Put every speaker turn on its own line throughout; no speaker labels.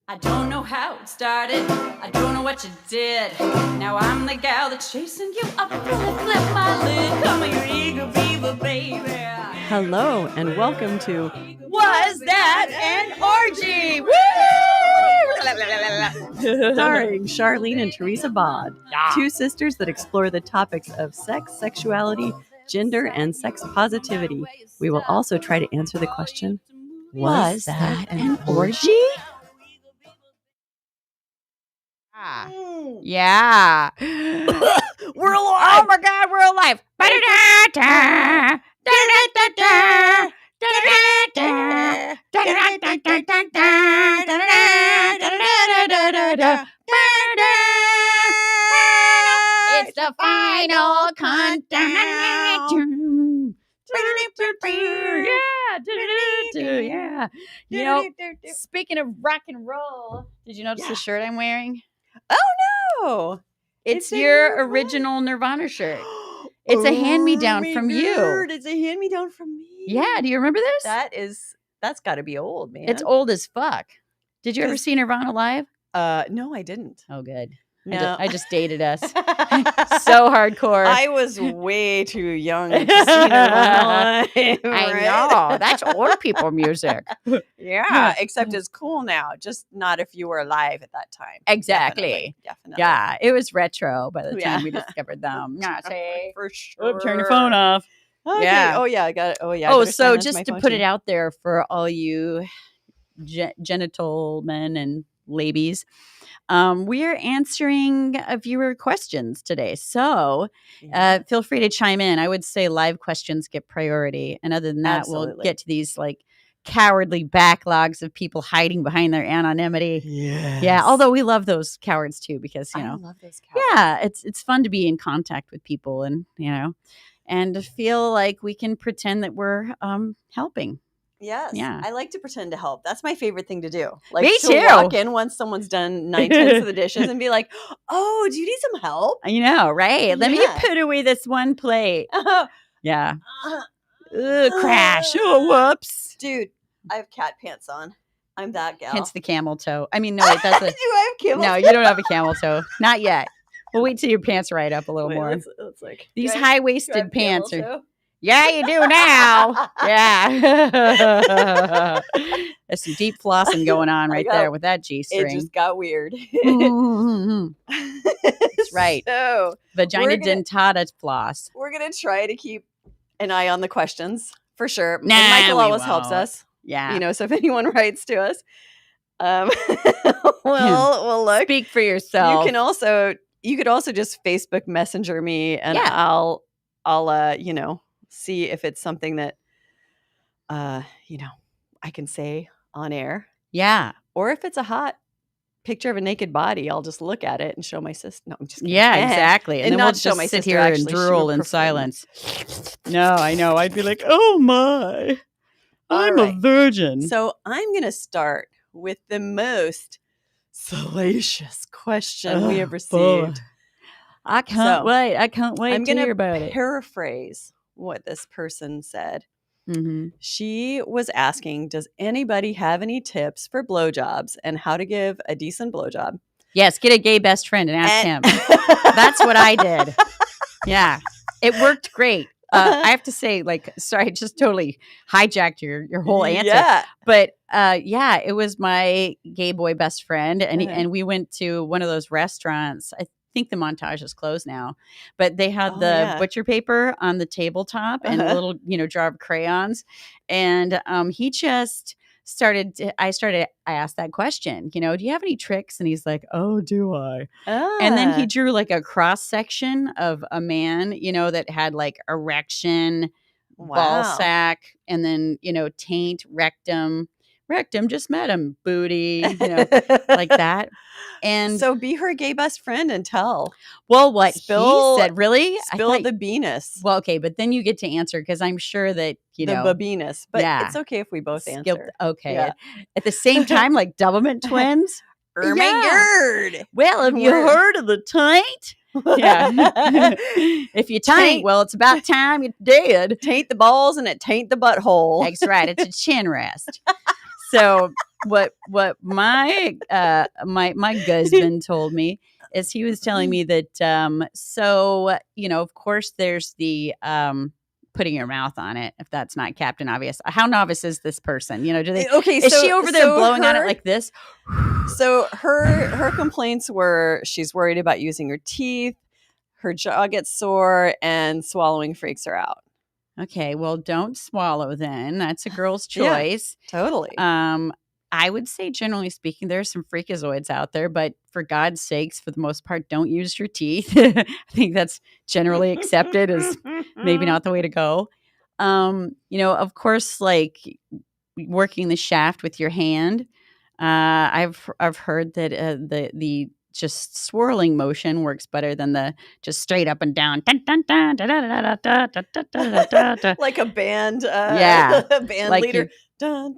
I don't know how it started. I don't know what you did. Now I'm the gal that's chasing you up. Flip my lid. Come here, eagle beaver, baby.
Hello and welcome to
Was That an Orgy? Woo!
starring Charlene and Teresa Bawd, two sisters that explore the topics of sex, sexuality, gender, and sex positivity. We will also try to answer the question, was that an orgy?
Yeah.
We're alive!
Oh my God, we're alive. It's the final countdown. Yeah. You know, speaking of rock and roll, did you notice the shirt I'm wearing?
Oh,
It's
a
your
Nirvana.
original Nirvana shirt. It's a hand-me-down
my
from you.
God, it's a hand-me-down from me.
Yeah, do you remember this?
That's got to be old, man.
It's old as fuck. Did you ever
Just-
see Nirvana live?
No, I didn't.
Oh, good.
No.
I just dated us. So hardcore.
I was way too young to see Nirvana live,
I
right?
know. That's old people music.
Yeah, except it's cool now. Just not if you were alive at that time.
Exactly.
Definitely.
Yeah, it was retro by the time
Yeah.
we discovered them. Yeah, see?
For sure.
Turn your phone off.
Okay.
Yeah.
Oh, yeah. I got it. Oh, yeah. I
Oh,
better
so
silence
just
my
to
phone
put
too.
it out there for all you genital men and ladies, we are answering viewer questions today. So
Yeah.
feel free to chime in. I would say live questions get priority. And other than that, we'll
Absolutely.
get to these like cowardly backlogs of people hiding behind their anonymity.
Yes.
Yeah, although we love those cowards too, because, you
I
know,
love those cows.
yeah, it's fun to be in contact with people and, you know, and to feel like we can pretend that we're helping.
Yes.
Yeah.
I like to pretend to help. That's my favorite thing to do. Like
Me
to
too.
walk in once someone's done 9/10 of the dishes and be like, oh, do you need some help?
You know, right? Let me
Yeah.
put away this one plate. Yeah.
Ugh,
Crash. Oh, whoops.
Dude, I have cat pants on. I'm that gal.
Hence the camel toe. I mean, no, wait, that's
Do
a
I have camel
no. You don't have a camel toe, not yet. We'll wait till your pants right up a little more.
Let's like
These
do I have
high-waisted pants
camel
are.
toe?
Yeah, you do now. Yeah. There's some deep flossing going on right there with that
It
G-string.
just got weird.
That's right.
So
Vagina
gonna-
dentata floss.
we're gonna try to keep an eye on the questions for sure.
Nah,
And Michael
we
always helps
won't.
us.
Yeah.
You know, so if anyone writes to us, we'll look.
Speak for yourself.
You could also just Facebook Messenger me, and
Yeah.
I'll you know, see if it's something that you know, I can say on air,
Yeah.
or if it's a hot picture of a naked body, I'll just look at it and show my sister. No, I'm just kidding.
Yeah, exactly.
And
then
not
we'll
show
just
my
sit
sister,
here and
actually. She
drool
would
in
prefer
silence. No, I know. I'd be like, oh my,
All
I'm
right.
a virgin.
So I'm gonna start with the most salacious question we have received.
I can't
So,
wait. I can't wait
I'm
to
gonna
hear about it.
paraphrase what this person said.
Mhm.
She was asking, does anybody have any tips for blowjobs and how to give a decent blowjob?
Yes, get a gay best friend and ask him.
And-
That's what I did. Yeah, it worked great. I have to say, like, sorry, I just totally hijacked your whole answer.
Yeah.
But yeah, it was my gay boy best friend, and
Uh-huh.
and we went to one of those restaurants. I think the Montage is closed now, but they had
Oh,
the
yeah.
butcher paper on the tabletop and a
Uh-huh.
little, jar of crayons, and he just started. I asked that question, do you have any tricks? And he's like, oh, do I? And then he drew like a cross section of a man, that had like erection, ball
Wow.
sack, and then, taint, rectum, just met him, booty, like that. And
so be her gay best friend and tell.
well, what
spill-
he said, really? I
Spill
thought-
the Venus.
well, okay, but then you get to answer because I'm sure that,
the Babinus. But
yeah.
it's okay if we both
skilled-
answer.
Okay.
Yeah.
At the same time, like Doublemint Twins.
Oh my
Yeah.
God.
Well, have you
Word.
heard of the taint? Yeah. If you taint,
Taint.
well, it's about time you did.
Taint the balls and it taint the butthole.
That's right. It's a chin rest. So what my my husband told me is he was telling me that so of course there's the putting your mouth on it, if that's not Captain Obvious. How novice is this person? Do they is she over there blowing on it like this?
So her complaints were she's worried about using her teeth, her jaw gets sore, and swallowing freaks her out.
Okay, well, don't swallow then. That's a girl's choice.
Yeah, totally.
I would say, generally speaking, there's some freakazoids out there, but for God's sakes, for the most part, don't use your teeth. I think that's generally accepted as maybe not the way to go. Of course, like working the shaft with your hand. I've heard that the just swirling motion works better than the just straight up and down.
Like a band,
a
band
like
leader.
Or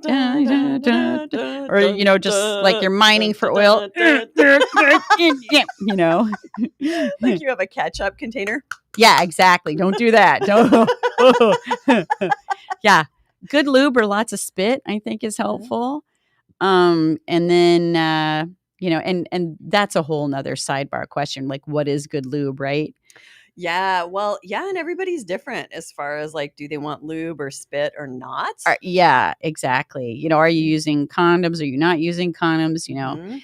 just like you're mining for oil.
Like you have a ketchup container.
Yeah, exactly. Don't do that. Yeah, good lube or lots of spit, I think, is helpful. And then and that's a whole nother sidebar question, like what is good lube, right?
Yeah, well, yeah, and everybody's different as far as like, do they want lube or spit or not?
Yeah, exactly. Are you using condoms? Are you not using condoms?
Mhm.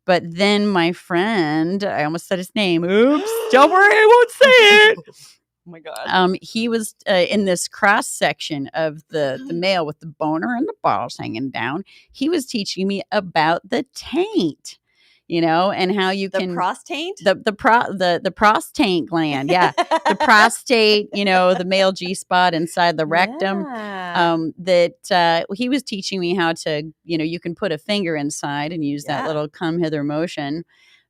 But then my friend, I almost said his name. Oops, don't worry, I won't say it.
Oh my God.
He was in this cross section of the male with the boner and the balls hanging down. He was teaching me about the taint, and how you can
prostate,
the prostate gland, yeah, the prostate, the male G spot inside the rectum.
Yeah.
That he was teaching me how to, you can put a finger inside and use that little come hither motion.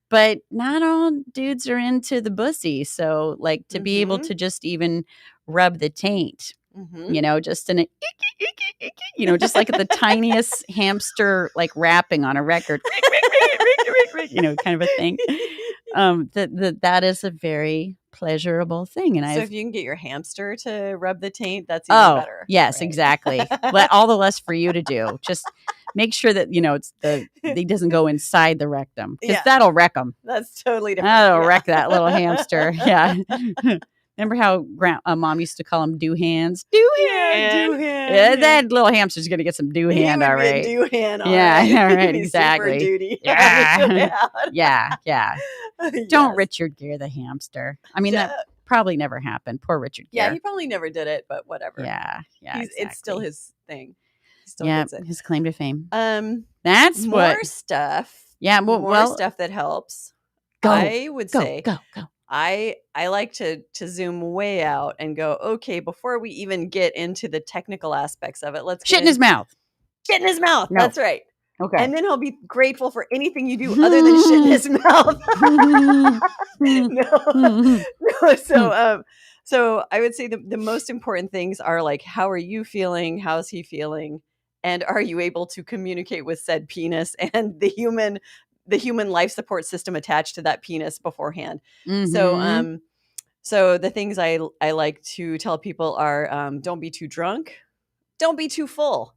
But not all dudes are into the bussy. So, like, to be able to just even rub the taint, just in a, just like the tiniest hamster, like rapping on a record, kind of a thing. That is a very pleasurable thing. And
so if you can get your hamster to rub the taint, that's even better.
Yes,
right?
Exactly. All the less for you to do. Just make sure that he doesn't go inside the rectum, because that'll wreck him.
That's totally different.
That'll wreck that little hamster. Yeah. Remember how mom used to call him do hands? Do hand. Yeah, that little hamster's gonna get some do hand, all right.
Do hand, all
yeah,
right.
all right, exactly.
Super duty.
Yeah. Don't Richard Gere the hamster. I mean, that probably never happened. Poor Richard Gere.
Yeah, he probably never did it, but whatever.
Yeah, exactly.
It's still his thing. He still gets it.
His claim to fame.
That's more stuff.
Yeah,
more stuff that helps. I would say
go.
I like to zoom way out and go, okay, before we even get into the technical aspects of it, let's
shit in his mouth.
Shit in his mouth. No. That's right.
Okay.
And then he'll be grateful for anything you do other than shit in his mouth. No. So I would say the most important things are like, how are you feeling? How's he feeling? And are you able to communicate with said penis and the human life support system attached to that penis beforehand?
Mm-hmm.
So the things I like to tell people are, don't be too drunk. Don't be too full.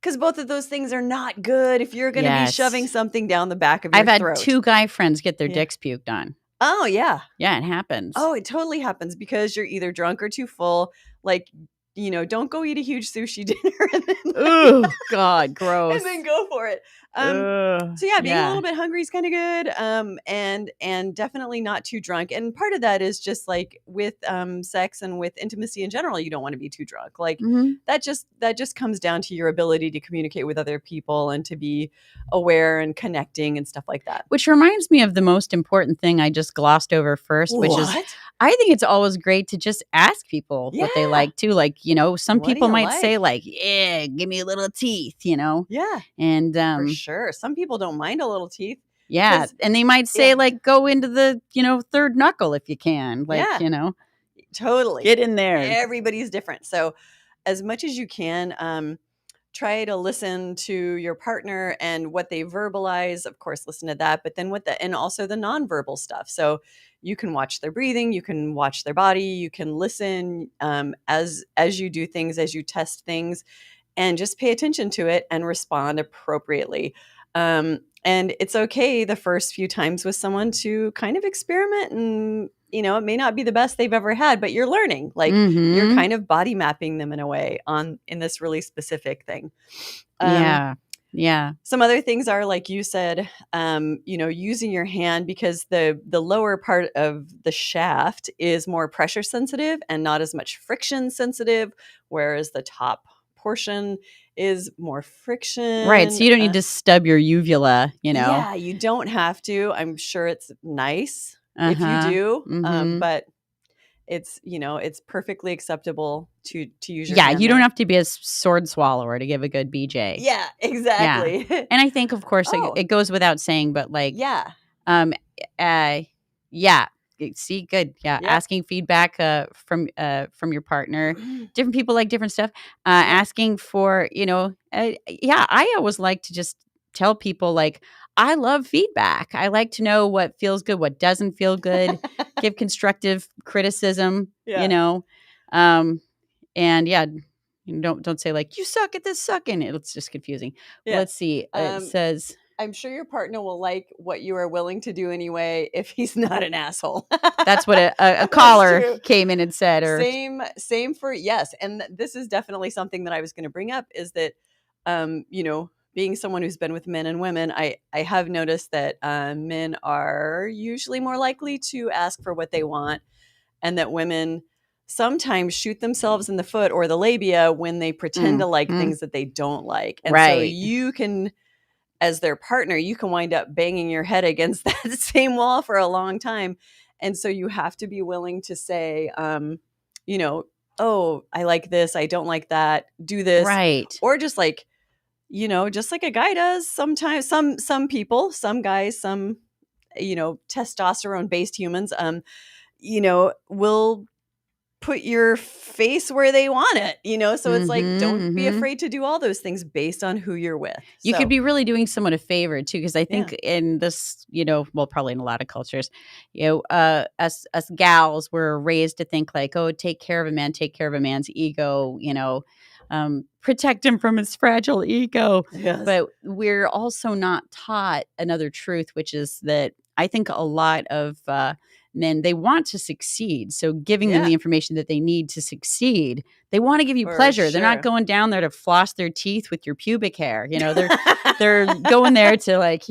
Because both of those things are not good if you're going to be shoving something down the back of your throat.
I've had 2 guy friends get their dicks puked on.
Oh, yeah.
Yeah, it happens.
Oh, it totally happens because you're either drunk or too full. Like, don't go eat a huge sushi dinner. And then,
oh, God, gross.
And then go for it. So yeah, being a little bit hungry is kind of good. And definitely not too drunk. And part of that is just like with sex and with intimacy in general, you don't want to be too drunk. Like that just comes down to your ability to communicate with other people and to be aware and connecting and stuff like that.
Which reminds me of the most important thing I just glossed over first, which is I think it's always great to just ask people what they like too. Like, some people might say like, yeah, give me a little teeth,
Yeah.
And
for sure. Some people don't mind a little teeth.
Yeah. And they might say like, go into the, third knuckle if you can. Like,
totally.
Get in there.
Everybody's different. So as much as you can, try to listen to your partner and what they verbalize. Of course, listen to that, but then and also the nonverbal stuff. So you can watch their breathing, you can watch their body, you can listen as you do things, as you test things. and just pay attention to it and respond appropriately. And it's okay the first few times with someone to kind of experiment, and it may not be the best they've ever had, but you're learning. Like you're kind of body mapping them in a way in this really specific thing.
Yeah.
Some other things are, like you said, using your hand, because the lower part of the shaft is more pressure sensitive and not as much friction sensitive, whereas the top portion is more friction.
Right. So you don't need to stub your uvula,
Yeah, you don't have to. I'm sure it's nice if you do, but it's it's perfectly acceptable to use your hand
you don't
there.
have to be a sword swallower to give a good BJ.
Yeah, exactly.
Yeah. And I think, of course, it goes without saying, but like, see, good. Yeah.
Yep.
Asking feedback from your partner. Different people like different stuff. Asking for, I always like to just tell people, like, I love feedback. I like to know what feels good, what doesn't feel good, give constructive criticism, and don't say like, you suck at this sucking. It's just confusing.
Yeah.
Let's see. It says,
I'm sure your partner will like what you are willing to do anyway if he's not an asshole.
That's what a caller came in and said. Or
same for, yes. And this is definitely something that I was going to bring up, is that, being someone who's been with men and women, I have noticed that men are usually more likely to ask for what they want, and that women sometimes shoot themselves in the foot or the labia when they pretend to like things that they don't like. And so you can, as their partner, you can wind up banging your head against that same wall for a long time. And so you have to be willing to say, oh, I like this, I don't like that, do this.
Right.
Or just like, just like a guy does sometimes. Some people, some guys, some, testosterone based humans, will put your face where they want it, so it's like, don't be afraid to do all those things based on who you're with.
You could be really doing someone a favor too, because I think in this, well, probably in a lot of cultures, us gals were raised to think like, oh, take care of a man, take care of a man's ego, protect him from his fragile ego.
Yes.
But we're also not taught another truth, which is that I think a lot of men, they want to succeed. So giving them the information that they need to succeed, they want to give you pleasure. Sure. They're not going down there to floss their teeth with your pubic hair. They're going there to, like,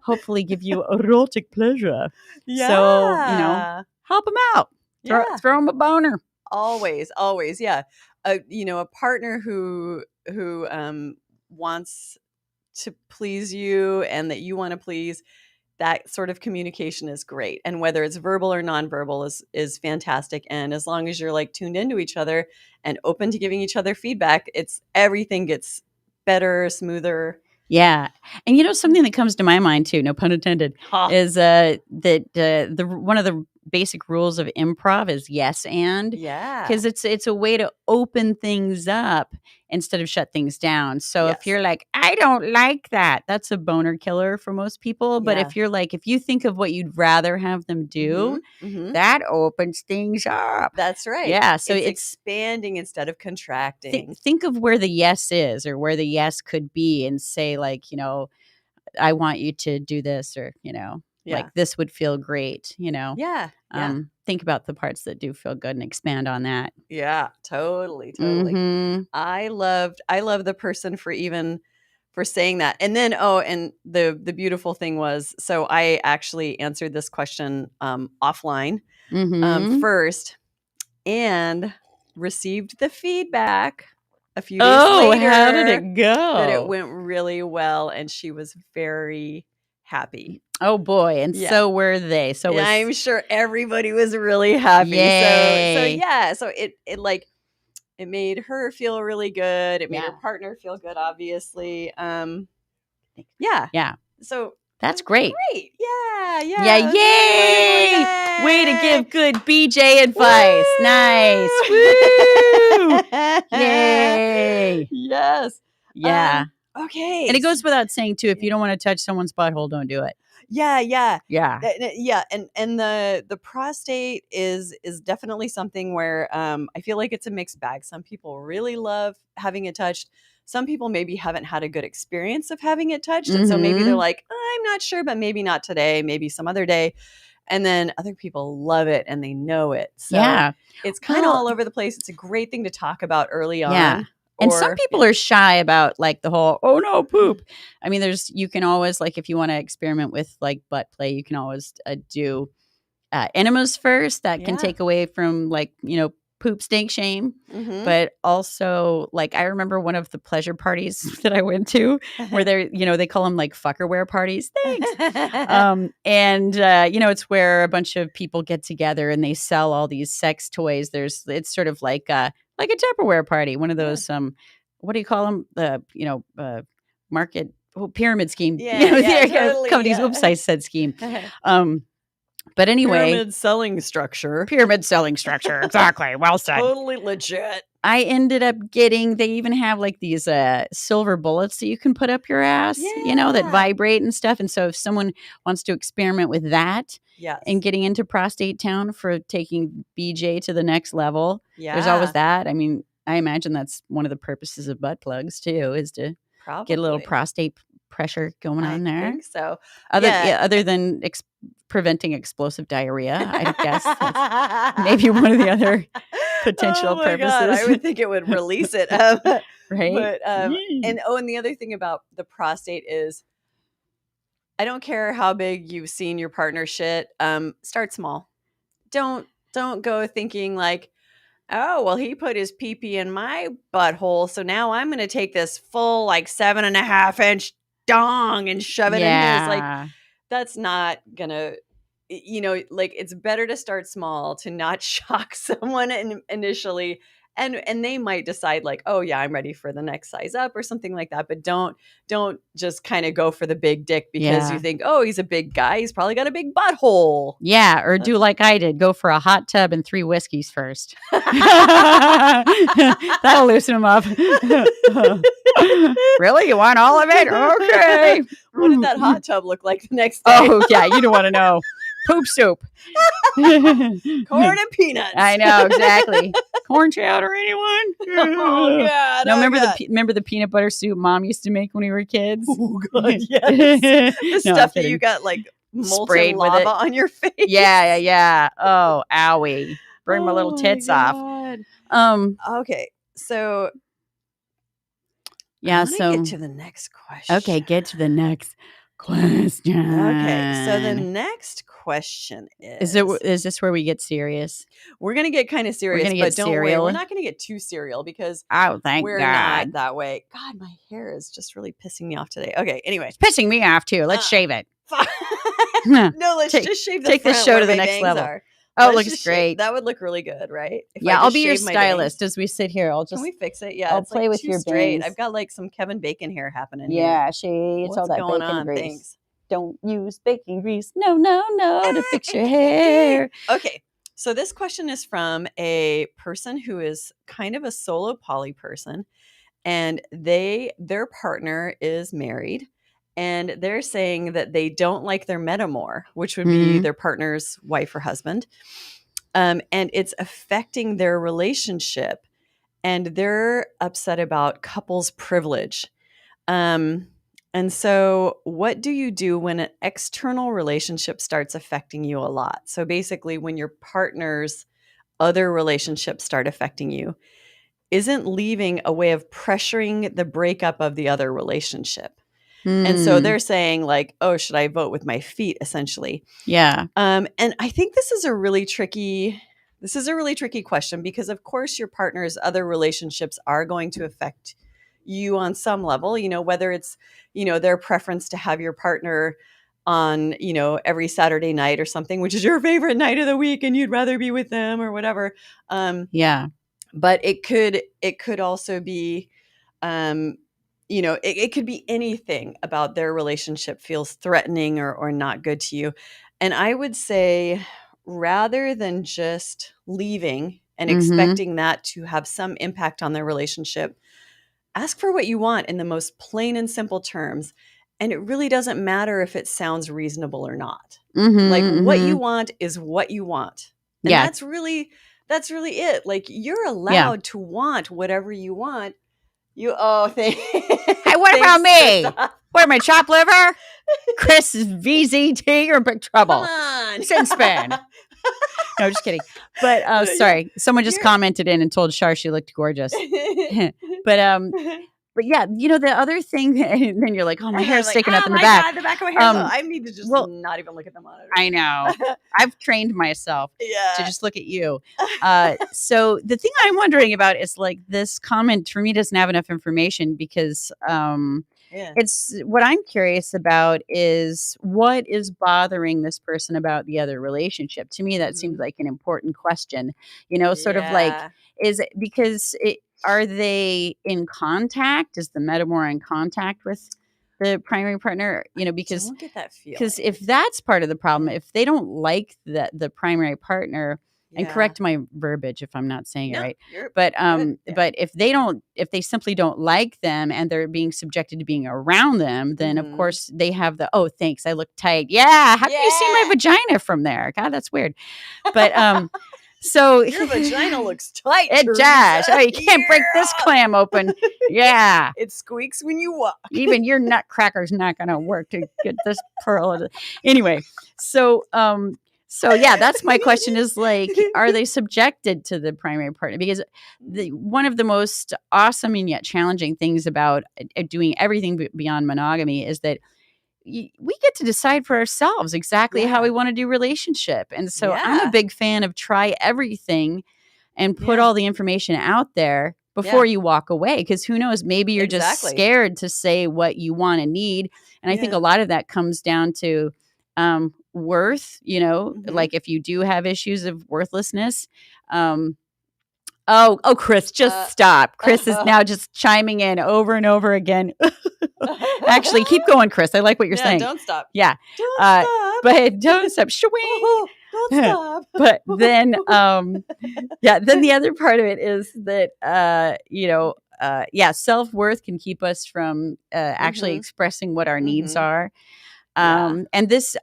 hopefully give you erotic pleasure. Yeah. So, help them out. Throw them a boner.
Always. Yeah. A partner who wants to please you and that you want to please, that sort of communication is great. And whether it's verbal or nonverbal is fantastic. And as long as you're like tuned into each other and open to giving each other feedback, everything gets better, smoother.
Yeah. And something that comes to my mind too, no pun intended, is that one of the basic rules of improv is yes and.
Yeah.
Because it's a way to open things up instead of shut things down. So if you're like, I don't like that, that's a boner killer for most people. But if you're like, if you think of what you'd rather have them do, that opens things up.
That's right.
Yeah. So it's
expanding instead of contracting.
Think of where the yes is, or where the yes could be, and say like, I want you to do this, or, like this would feel great,
Yeah.
Think about the parts that do feel good and expand on that.
Yeah, totally. I love the person for saying that. And then, and the beautiful thing was, so I actually answered this question offline first, and received the feedback a few days later.
How did it go?
That it went really well, and she was very happy.
Oh boy. And so were they. So
I'm sure everybody was really happy.
Yay.
So it made her feel really good. It made her partner feel good, obviously.
Yeah.
So
that's great.
Yeah.
Yay! Way to give good BJ advice.
Woo!
Nice. Woo! Yay.
Yes.
Yeah.
Okay.
And it goes without saying too, if you don't want to touch someone's butthole, don't do it.
Yeah.
Yeah.
And the prostate is definitely something where I feel like it's a mixed bag. Some people really love having it touched. some people maybe haven't had a good experience of having it touched. And so maybe they're like, I'm not sure, but maybe not today, maybe some other day. And then other people love it and they know it. So it's kind of all over the place. It's a great thing to talk about early on.
Yeah. And some people are shy about like the whole, oh no, poop. I mean, you can always, like, if you want to experiment with like butt play, you can always do enemas first. That can take away from, like, poop, stink, shame. But also, like, I remember one of the pleasure parties that I went to where they call them like fuckerware parties. Thanks. It's where a bunch of people get together and they sell all these sex toys. It's sort of like a Tupperware party, one of those, what do you call them? The, market pyramid scheme.
Totally,
companies. Oops, I said scheme. But anyway,
pyramid selling structure.
Exactly. Well said.
Totally legit.
I ended up getting, they even have like these silver bullets that you can put up your ass, that vibrate and stuff. And so if someone wants to experiment with that and getting into prostate town for taking BJ to the next level, there's always that. I mean, I imagine that's one of the purposes of butt plugs too, is to get a little prostate pressure going on there.
I think so.
Other than preventing explosive diarrhea, I guess that's maybe one of the other potential purposes.
God, I would think it would release it.
Right.
But and the other thing about the prostate is, I don't care how big you've seen your partner shit. Start small. Don't go thinking like, oh, well, he put his pee-pee in my butthole, so now I'm going to take this full like 7.5-inch dong and shove it in his. Like, that's not gonna, like, it's better to start small, to not shock someone initially, and they might decide like, oh yeah, I'm ready for the next size up or something like that. But don't just kind of go for the big dick because you think, oh, he's a big guy, he's probably got a big butthole. Yeah,
or do like I did, go for a hot tub and 3 whiskeys first. That'll loosen him up. Really? You want all of it? Okay.
What did that hot tub look like the next day?
Oh yeah, you don't want to know. Poop soup.
Corn and peanuts.
I know, exactly. Corn chowder, anyone?
Oh God.
No, remember the peanut butter soup Mom used to make when we were kids?
Oh God, yes. The stuff that you got like molten
sprayed
lava on your face.
Yeah. Oh, owie. Burn my little tits off.
Okay. So get to the next question.
Okay, get to the next question.
Okay, so the next question is
this where we get serious?
We're gonna get kind of serious, but don't worry, we're not gonna get too serial because
we're
not that way. God, my hair is just really pissing me off today. Okay, anyway,
it's pissing me off too. Let's shave it.
No, let's just shave the
take
front
this show
where
to the
my
next
bangs
level.
are.
Oh, it looks great.
That would look really good, right?
I'll be your stylist as we sit here.
Can we fix it? Yeah,
I'll play with your
straight.
bangs.
I've got like some Kevin Bacon hair happening.
It's all that
going
bacon
on?
grease.
Thanks.
Don't use bacon grease. No, to fix your hair.
Okay, so this question is from a person who is kind of a solo poly person, and their partner is married. And they're saying that they don't like their metamor, which would be their partner's wife or husband. And it's affecting their relationship. And they're upset about couples privilege. And so what do you do when an external relationship starts affecting you a lot? So basically, when your partner's other relationships start affecting you, isn't leaving a way of pressuring the breakup of the other relationship? And so they're saying like, oh, should I vote with my feet, essentially?
Yeah.
And I think this is a really tricky question because, of course, your partner's other relationships are going to affect you on some level, whether it's, their preference to have your partner on, every Saturday night or something, which is your favorite night of the week and you'd rather be with them or whatever. But it could also be, it could be anything about their relationship feels threatening or not good to you. And I would say, rather than just leaving and expecting that to have some impact on their relationship, ask for what you want in the most plain and simple terms. And it really doesn't matter if it sounds reasonable or not. What you want is what you want. And that's really it. Like, you're allowed to want whatever you want.
Hey, what about me? What am I, chopped liver? Chris is VZT. You're in big trouble.
Come on.
Sit and spin. No, just kidding. But sorry, someone just commented in and told Shar she looked gorgeous. But yeah, the other thing, and then you're like, oh, my hair's sticking up in the back.
God, the back of my hair. I need to just not even look at the monitor.
I know. I've trained myself to just look at you. So the thing I'm wondering about is like this comment for me doesn't have enough information because it's what I'm curious about is what is bothering this person about the other relationship. To me, that seems like an important question, sort of like, is it because are they in contact? Is the metamour in contact with the primary partner? Because
I don't get that feeling.
Because if that's part of the problem, if they don't like the primary partner, and correct my verbiage if I'm not saying it right, but but if they simply don't like them and they're being subjected to being around them, then of course they have the, oh, thanks, I look tight. Yeah, how can you see my vagina from there? God, that's weird. But so
your vagina looks tight.
It does. Oh, you can't break this clam open. Yeah.
It squeaks when you walk.
Even your nutcracker's not going to work to get this pearl. Anyway, so yeah, that's my question is like, are they subjected to the primary partner? Because one of the most awesome and yet challenging things about doing everything beyond monogamy is that we get to decide for ourselves exactly how we want to do relationship. And so I'm a big fan of try everything and put all the information out there before you walk away. Because who knows, maybe you're just scared to say what you want and need. And I think a lot of that comes down to worth, like if you do have issues of worthlessness. Oh, Chris, just stop. Chris is now just chiming in over and over again. Actually, keep going, Chris. I like what you're saying.
Don't stop.
Yeah.
Don't stop.
But don't stop. Shwing.
Don't stop.
But then, then the other part of it is that, self-worth can keep us from actually expressing what our needs are. And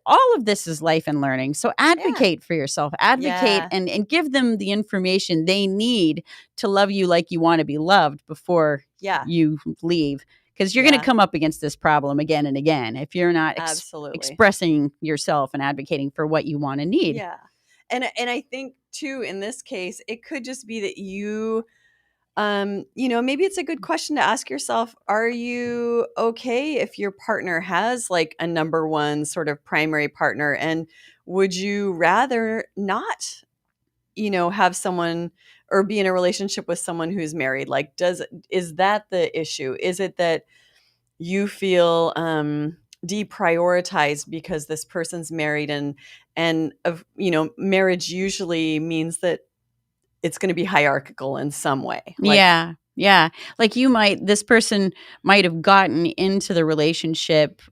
all of this is life and learning. So advocate for yourself, advocate and give them the information they need to love you like you want to be loved before you leave. Because you're going to come up against this problem again and again if you're not expressing yourself and advocating for what you want and need.
Yeah. And I think too, in this case, it could just be that you, maybe it's a good question to ask yourself, are you okay if your partner has like a number one sort of primary partner? And would you rather not, have someone or be in a relationship with someone who's married? Like, is that the issue? Is it that you feel deprioritized because this person's married and marriage usually means that it's going to be hierarchical in some way.
Like, like this person might have gotten into the relationship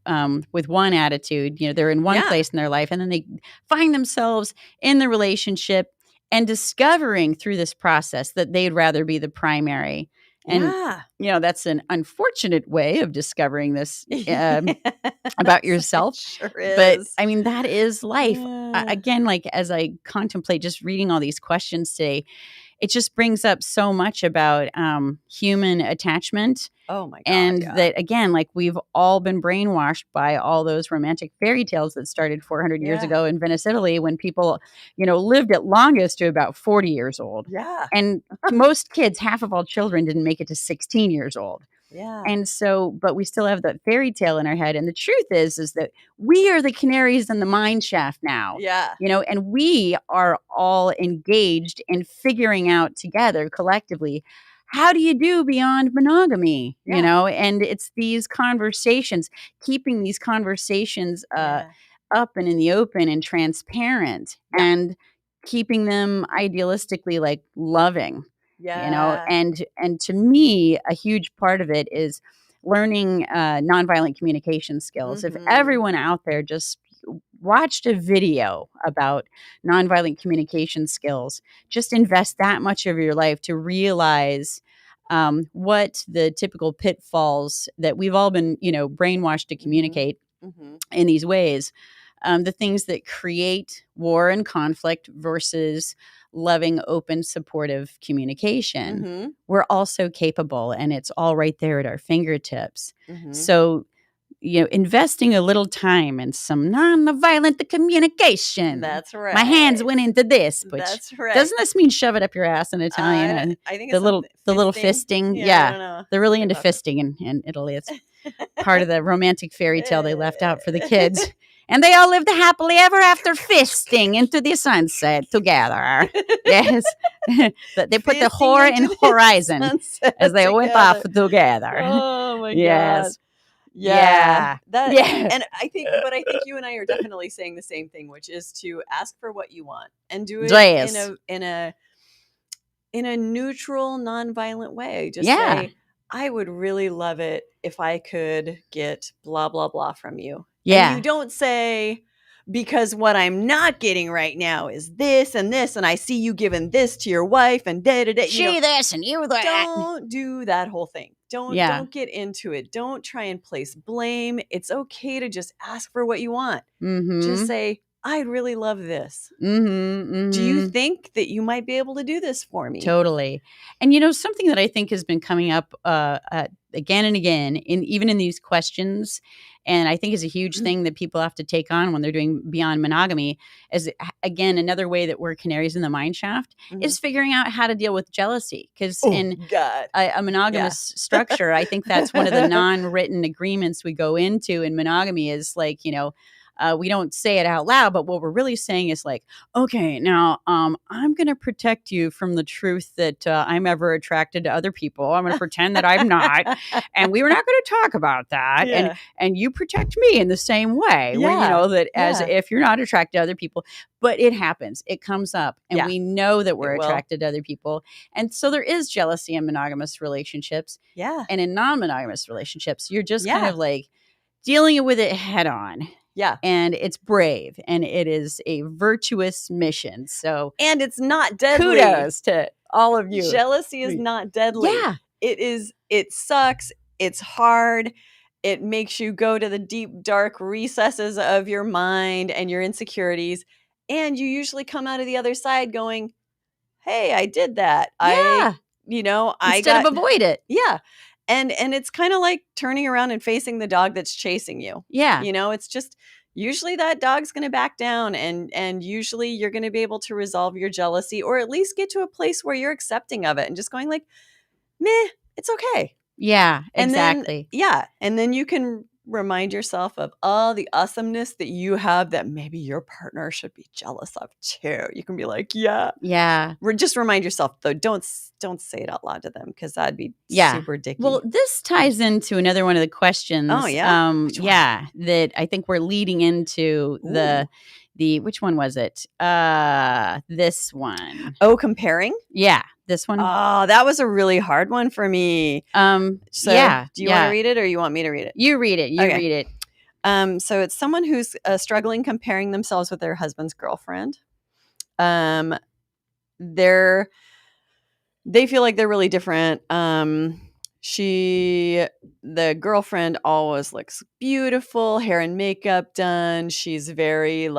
with one attitude, they're in one place in their life, and then they find themselves in the relationship and discovering through this process that they'd rather be the primary. And, that's an unfortunate way of discovering this about yourself.
Sure is.
But I mean, that is life. Again, like as I contemplate just reading all these questions today, it just brings up so much about human attachment.
Oh my God.
And that, again, like we've all been brainwashed by all those romantic fairy tales that started 400 years ago in Venice, Italy, when people, lived at longest to about 40 years old.
Yeah.
And most kids, half of all children didn't make it to 16 years old.
Yeah.
And so, but we still have that fairy tale in our head. And the truth is that we are the canaries in the mine shaft now.
Yeah.
And we are all engaged in figuring out together collectively, how do you do beyond monogamy? And it's these conversations, keeping these conversations up and in the open and transparent and keeping them idealistically like loving. And to me, a huge part of it is learning nonviolent communication skills. If everyone out there just watched a video about nonviolent communication skills, just invest that much of your life to realize what the typical pitfalls that we've all been, brainwashed to communicate in these ways. the things that create war and conflict versus loving, open, supportive communication.
Mhm.
We're also capable, and it's all right there at our fingertips.
Mhm.
So, investing a little time in some non-violent communication.
That's right.
My hands went into this, but
That's right.
doesn't this mean shove it up your ass in Italian?
I think
the
it's
little
something-
fisting.
Yeah,
Yeah,
I don't know.
they're really
Think
into
about it.
fisting in Italy. It's part of the romantic fairy tale they left out for the kids. And they all lived happily ever after, fisting into the sunset together. Yes. They put the
Fisting
whore
into
in
the
horizon
sunset
as they went off together.
Oh my
Yes.
god. Yeah. That
Yeah.
and I think you and I are definitely saying the same thing, which is to ask for what you want and do it
Yes.
in a neutral, nonviolent way. Just
Yeah.
say, I would really love it if I could get blah blah blah from you.
Yeah.
And you don't say, because what I'm not getting right now is this, and I see you giving this to your wife, and da da da.
She this and you that.
Don't do that whole thing. Don't get into it. Don't try and place blame. It's okay to just ask for what you want.
Mm-hmm.
Just say, I'd really love this.
Mm-hmm.
Do you think that you might be able to do this for me?
Totally. And something that I think has been coming up again and again, even in these questions, and I think is a huge thing that people have to take on when they're doing beyond monogamy, is again another way that we're canaries in the mine shaft is figuring out how to deal with jealousy. Because in a monogamous structure, I think that's one of the non-written agreements we go into in monogamy is like, we don't say it out loud, but what we're really saying is like, okay, now I'm going to protect you from the truth that I'm ever attracted to other people. I'm going to pretend that I'm not, and we were not going to talk about that.
Yeah.
And you protect me in the same way.
Yeah.
Where, that as if you're not attracted to other people, but it happens, it comes up, and we know that we're attracted to other people, and so there is jealousy in monogamous relationships.
Yeah,
and in non-monogamous relationships, you're just kind of like dealing with it head on.
Yeah.
And it's brave, and it is a virtuous mission. So,
and it's not deadly.
Kudos to all of you.
Jealousy is not deadly.
Yeah.
It sucks. It's hard. It makes you go to the deep, dark recesses of your mind and your insecurities. And you usually come out of the other side going, hey, I did that.
Yeah.
Instead
of avoid it.
Yeah. And it's kind of like turning around and facing the dog that's chasing you.
Yeah.
It's just usually that dog's going to back down, and usually you're going to be able to resolve your jealousy, or at least get to a place where you're accepting of it and just going like, meh, it's okay.
Yeah,
And
exactly.
and then you can remind yourself of all the awesomeness that you have that maybe your partner should be jealous of too. You can be like, yeah. Just remind yourself though. Don't say it out loud to them, because that'd be super dicky.
Well, this ties into another one of the questions.
Oh yeah,
that I think we're leading into the which one was it? This one.
Oh, comparing.
Yeah. This one.
Oh, that was a really hard one for me. Do you want to read it, or you want me to read it?
You read it. Read it.
So it's someone who's struggling comparing themselves with their husband's girlfriend. They feel like they're really different. The girlfriend always looks beautiful, hair and makeup done. She's very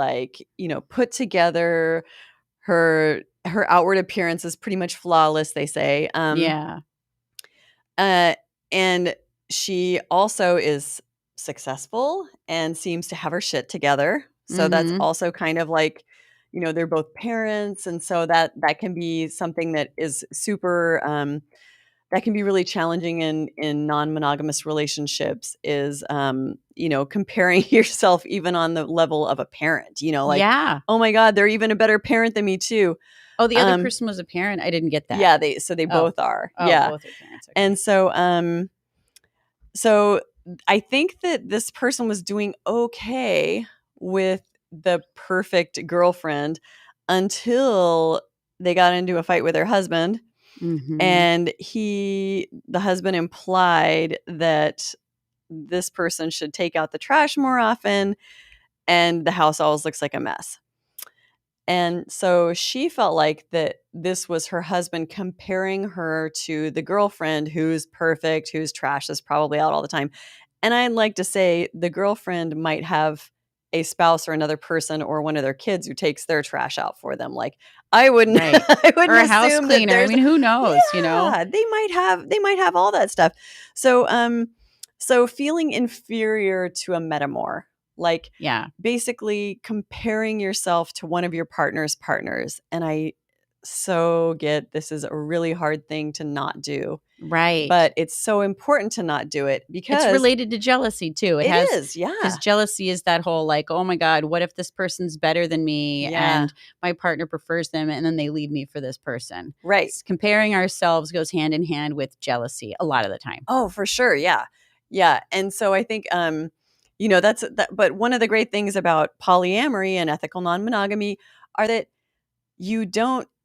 put together. Her outward appearance is pretty much flawless, they say. And she also is successful and seems to have her shit together. So that's also kind of like, they're both parents. And so that can be something that is super, that can be really challenging in non-monogamous relationships is, comparing yourself even on the level of a parent, oh my God, they're even a better parent than me too.
Oh, the other person was a parent? I didn't get that.
Yeah, they both are.
Oh,
yeah.
Both are parents. Okay.
And so I think that this person was doing okay with the perfect girlfriend until they got into a fight with her husband. And the husband implied that this person should take out the trash more often, and the house always looks like a mess. And so she felt like that this was her husband comparing her to the girlfriend who's perfect, whose trash is probably out all the time. And I'd like to say the girlfriend might have a spouse or another person or one of their kids who takes their trash out for them. Like I wouldn't,
Right.
I wouldn't
Or a house
assume that
cleaner. I
there's
mean, who knows, you know?
yeah, they might have all that stuff. So feeling inferior to a metamor, like
Yeah.
basically comparing yourself to one of your partner's partners. And I so get this is a really hard thing to not do,
Right.
but it's so important to not do it because
it's related to jealousy too.
it is, yeah.
Because jealousy is that whole like, oh my God, what if this person's better than me
Yeah.
and my partner prefers them and then they leave me for this person?
Right.
Comparing ourselves goes hand in hand with jealousy a lot of the time.
Oh, for sure. Yeah. Yeah. And so I think, that's that. But one of the great things about polyamory and ethical non-monogamy are that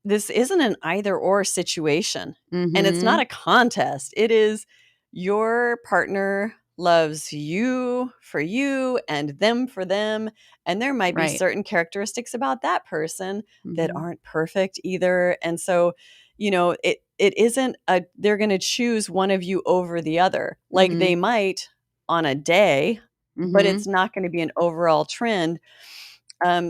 this isn't an either or situation, and it's not a contest. It is your partner loves you for you and them for them. And there might be
Right.
certain characteristics about that person that aren't perfect either. And so, it isn't they're going to choose one of you over the other. Like they might on a day, but it's not going to be an overall trend.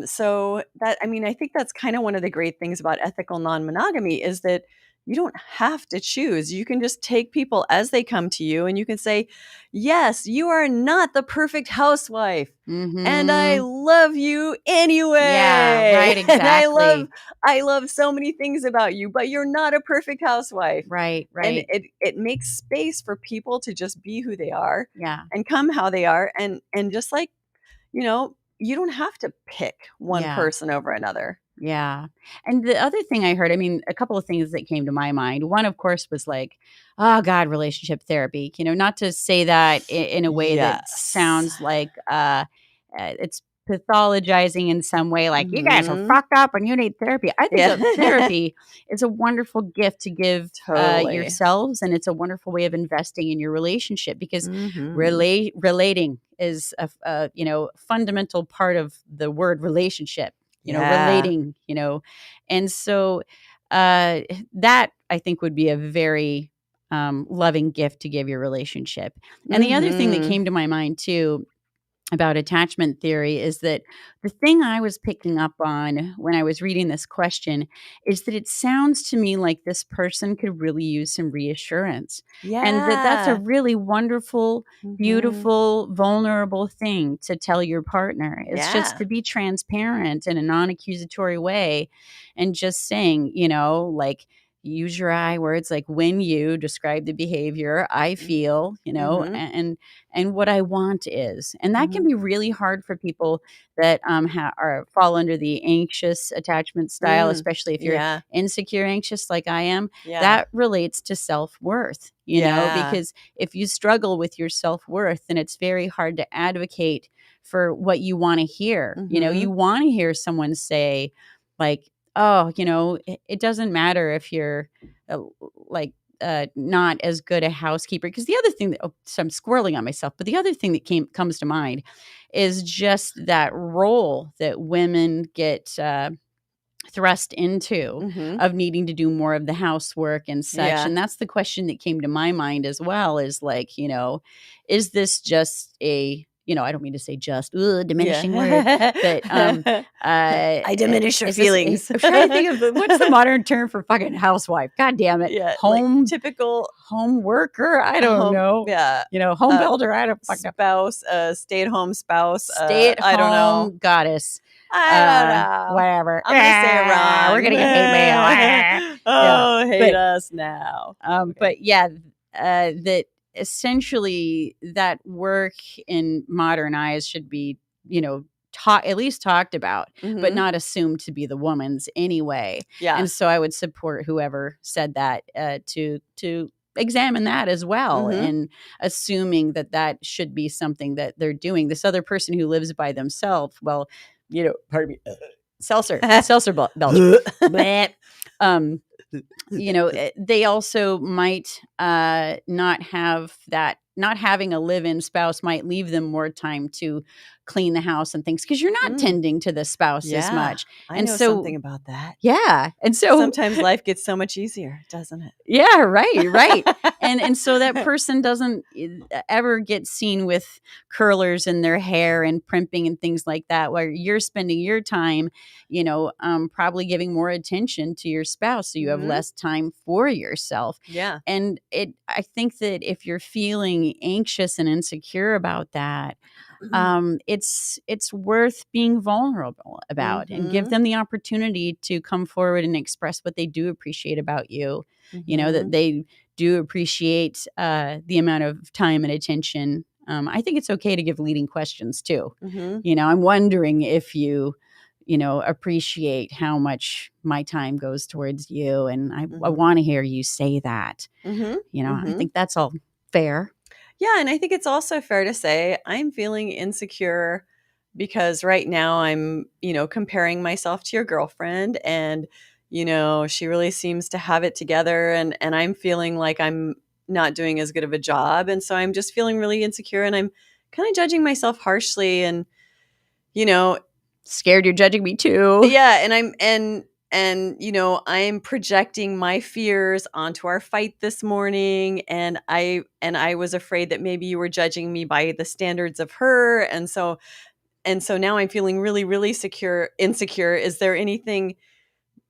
So that, I think that's kind of one of the great things about ethical non-monogamy is that you don't have to choose. You can just take people as they come to you and you can say, yes, you are not the perfect housewife. And I love you anyway.
Yeah, right,
And
exactly.
I love so many things about you, but you're not a perfect housewife.
Right,
And
right.
it makes space for people to just be who they are
Yeah.
and come how they are. And just like, you don't have to pick one
Yeah.
person over another.
Yeah. And the other thing I heard, a couple of things that came to my mind. One, of course, was like, oh God, relationship therapy. Not to say that in a way that
Yes.
sounds like it's pathologizing in some way, like you guys are
Mhm.
fucked up and you need therapy. I think
Yeah.
that therapy is a wonderful gift to give
Totally.
yourselves, and it's a wonderful way of investing in your relationship because
Mhm.
relating is a fundamental part of the word relationship.
Yeah.
Relating, and so that I think would be a very loving gift to give your relationship. And the other thing that
Mhm.
came to my mind too about attachment theory is that the thing I was picking up on when I was reading this question is that it sounds to me like this person could really use some reassurance. And that's a
Yeah.
really wonderful,
Mhm.
beautiful, vulnerable thing to tell your partner. It's just
Yeah.
to be transparent in a non-accusatory way and just saying, like, use your I words, like when you describe the behavior I feel,
Mhm.
and what I want is. And that can
Mhm.
be really hard for people that fall under the anxious attachment style, especially if you're
Yeah.
insecure anxious like I am.
Yeah.
That relates to self-worth,
Yeah.
because if you struggle with your self-worth, then it's very hard to advocate for what you want to hear.
Mhm.
You want to hear someone say like, oh, it doesn't matter if you're not as good a housekeeper. Because the other thing so I'm squirreling on myself, but the other thing that comes to mind is just that role that women get thrust into
Mhm.
of needing to do more of the housework and such.
Yeah.
And that's the question that came to my mind as well is like, is this just I don't mean to say just diminishing word, but
I diminish your
is this
feelings.
I'm trying to think of what's the modern term for fucking housewife? God damn it.
Yeah,
Home
like typical
home worker? I don't know.
Yeah.
Home builder? I don't fucking know.
Spouse, stay-at-home spouse. I don't know.
Stay-at-home goddess.
I don't know.
Whatever.
I'm gonna say it wrong.
We're gonna get hate mail.
Oh, hate
but-
us now.
But yeah, that essentially that work in modern eyes should be, at least talked about, but
Mhm.
not assumed to be the woman's anyway.
Yeah.
And so I would support whoever said that to examine that as well,
Mhm.
and assuming that should be something that they're doing. This other person who lives by themselves, well, pardon me, seltzer belch. Bleh. They also might not have that not having a live-in spouse might leave them more time to clean the house and things because you're not tending to the spouse as much.
I know something about that.
Yeah. And so
sometimes life gets so much easier, doesn't it?
Yeah, right. and so that person doesn't ever get seen with curlers in their hair and primping and things like that, where you're spending your time, probably giving more attention to your spouse, so you have less time for yourself.
Yeah.
And I think that if you're feeling anxious and insecure about that, it's worth being vulnerable about and give them the opportunity to come forward and express what they do appreciate about you. That they do appreciate the amount of time and attention. I think it's okay to give leading questions too. I'm wondering if you appreciate how much my time goes towards you, and I want to hear you say that. I think that's all fair.
Yeah, and I think it's also fair to say I'm feeling insecure because right now I'm, comparing myself to your girlfriend, and, she really seems to have it together, and I'm feeling like I'm not doing as good of a job. And so I'm just feeling really insecure, and I'm kind of judging myself harshly, and,
scared you're judging me too.
Yeah, I'm projecting my fears onto our fight this morning, and I was afraid that maybe you were judging me by the standards of her, and so now I'm feeling really, really insecure. Is there anything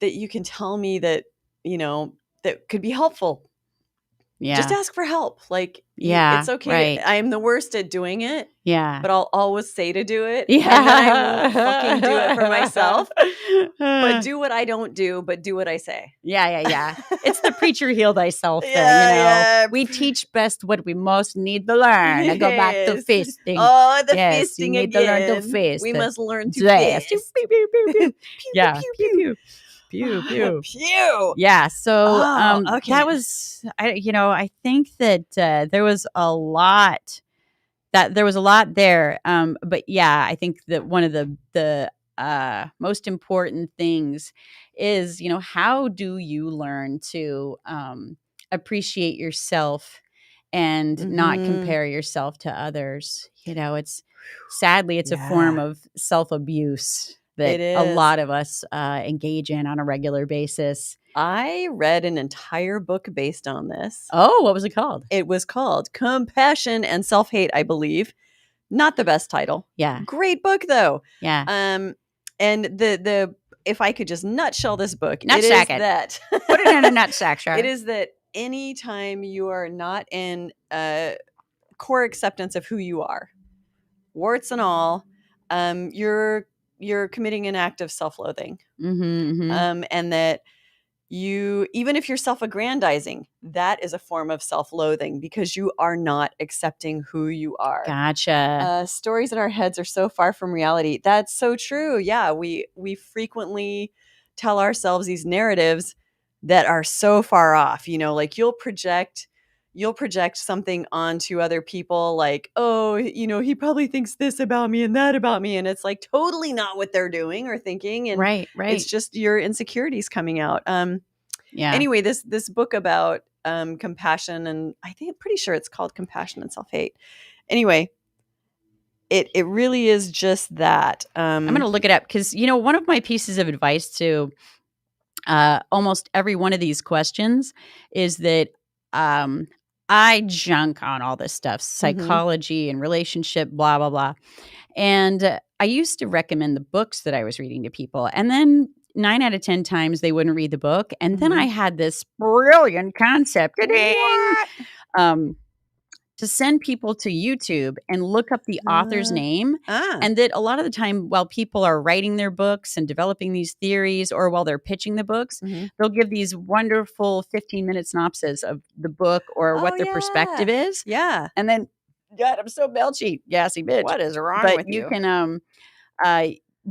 that you can tell me that that could be helpful?
Yeah,
just ask for help. It's okay.
Right.
I am the worst at doing it.
Yeah,
but I'll always say to do it.
Yeah,
and then I won't fucking do it for myself. But do what I don't do, but do what I say.
Yeah. It's the preacher heal thyself thing,
Yeah.
We teach best what we most need to learn. I go back to fisting.
Oh, the
Yes, you
fisting
need to
again.
learn to fist.
We must learn to
Yes.
fist.
Pew, pew, pew, pew. Yeah.
Pew, pew, pew.
Pew, pew.
Pew.
Yeah. So
okay.
that was, I think that there was a lot there. But yeah, I think that one of the most important things is, how do you learn to appreciate yourself and not compare yourself to others? It's a form of self-abuse that a lot of us engage in on a regular basis.
I read an entire book based on this.
Oh, what was it called?
It was called Compassion and Selfhate, I believe. Not the best title.
Yeah.
Great book though.
Yeah.
And the if I could just nutshell this book,
Nutsack
it is that
put it in a nutsack, Sharon.
It is that anytime you are not in core acceptance of who you are, warts and all, you're committing an act of self-loathing. And that you, even if you're self-aggrandizing, that is a form of self-loathing because you are not accepting who you are.
Gotcha.
Stories in our heads are so far from reality. That's so true. Yeah, we frequently tell ourselves these narratives that are so far off. You'll project something onto other people, like, oh, he probably thinks this about me and that about me, and it's like totally not what they're doing or thinking, and
right.
it's just your insecurities coming out.
Yeah.
Anyway, this book about compassion, and I'm pretty sure it's called Compassion and Self-Hate. Anyway, it really is just that.
I'm going to look it up because one of my pieces of advice to almost every one of these questions is that I junk on all this stuff, psychology and relationship, blah, blah, blah. And I used to recommend the books that I was reading to people. And then 9 out of 10 times they wouldn't read the book. And then I had this brilliant concept to send people to YouTube and look up the author's name. And that a lot of the time while people are writing their books and developing these theories, or while they're pitching the books, they'll give these wonderful 15-minute synopses of the book or what their perspective is.
Yeah.
And then, God, I'm so belchy, gassy bitch.
What is wrong
but
with
you?
You
Can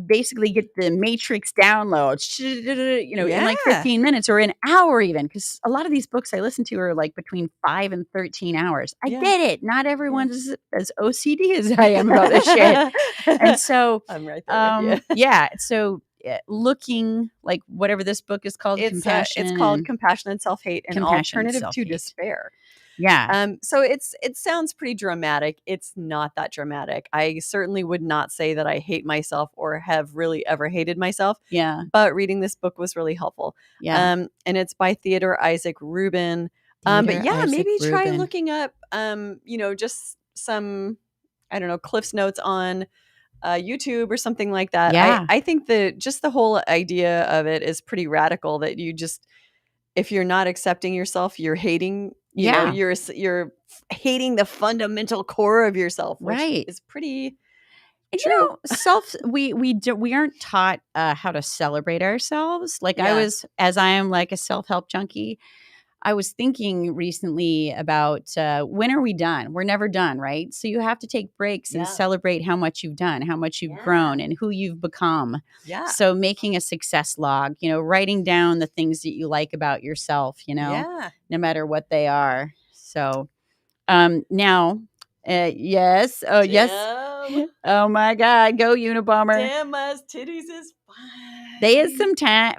basically get the Matrix download, in like 15 minutes or an hour even. Because a lot of these books I listen to are like between 5 and 13 hours. I get it. Not everyone's as OCD as I am about this shit. And so
I'm right there with you.
Yeah. So looking like whatever this book is called,
it's called Compassion and Self-Hate, an
Compassion and
alternative to
Self-Hate.
despair.
Yeah.
So it sounds pretty dramatic. It's not that dramatic. I certainly would not say that I hate myself or have really ever hated myself.
Yeah.
But reading this book was really helpful.
Yeah.
And it's by Theodore Isaac Rubin. But
Theodore
yeah,
Isaac
maybe try
Rubin.
looking up, just some, I don't know, Cliff's Notes on YouTube or something like that.
Yeah.
I think that just the whole idea of it is pretty radical, that you just, if you're not accepting yourself, you're hating,
Yeah.
you're hating the fundamental core of yourself, which
Right.
is pretty
And
true.
we aren't taught how to celebrate ourselves. Like
Yeah.
as I am like a self-help junkie, I was thinking recently about when are we done? We're never done, right? So you have to take breaks and
Yeah.
celebrate how much you've done, how much you've
Yeah.
grown, and who you've become.
Yeah.
So making a success log, writing down the things that you like about yourself,
Yeah.
no matter what they are. So now, yes. Oh, yes.
Damn.
Oh my God. Go Unabomber.
Damn, my titties is fine.
They is some time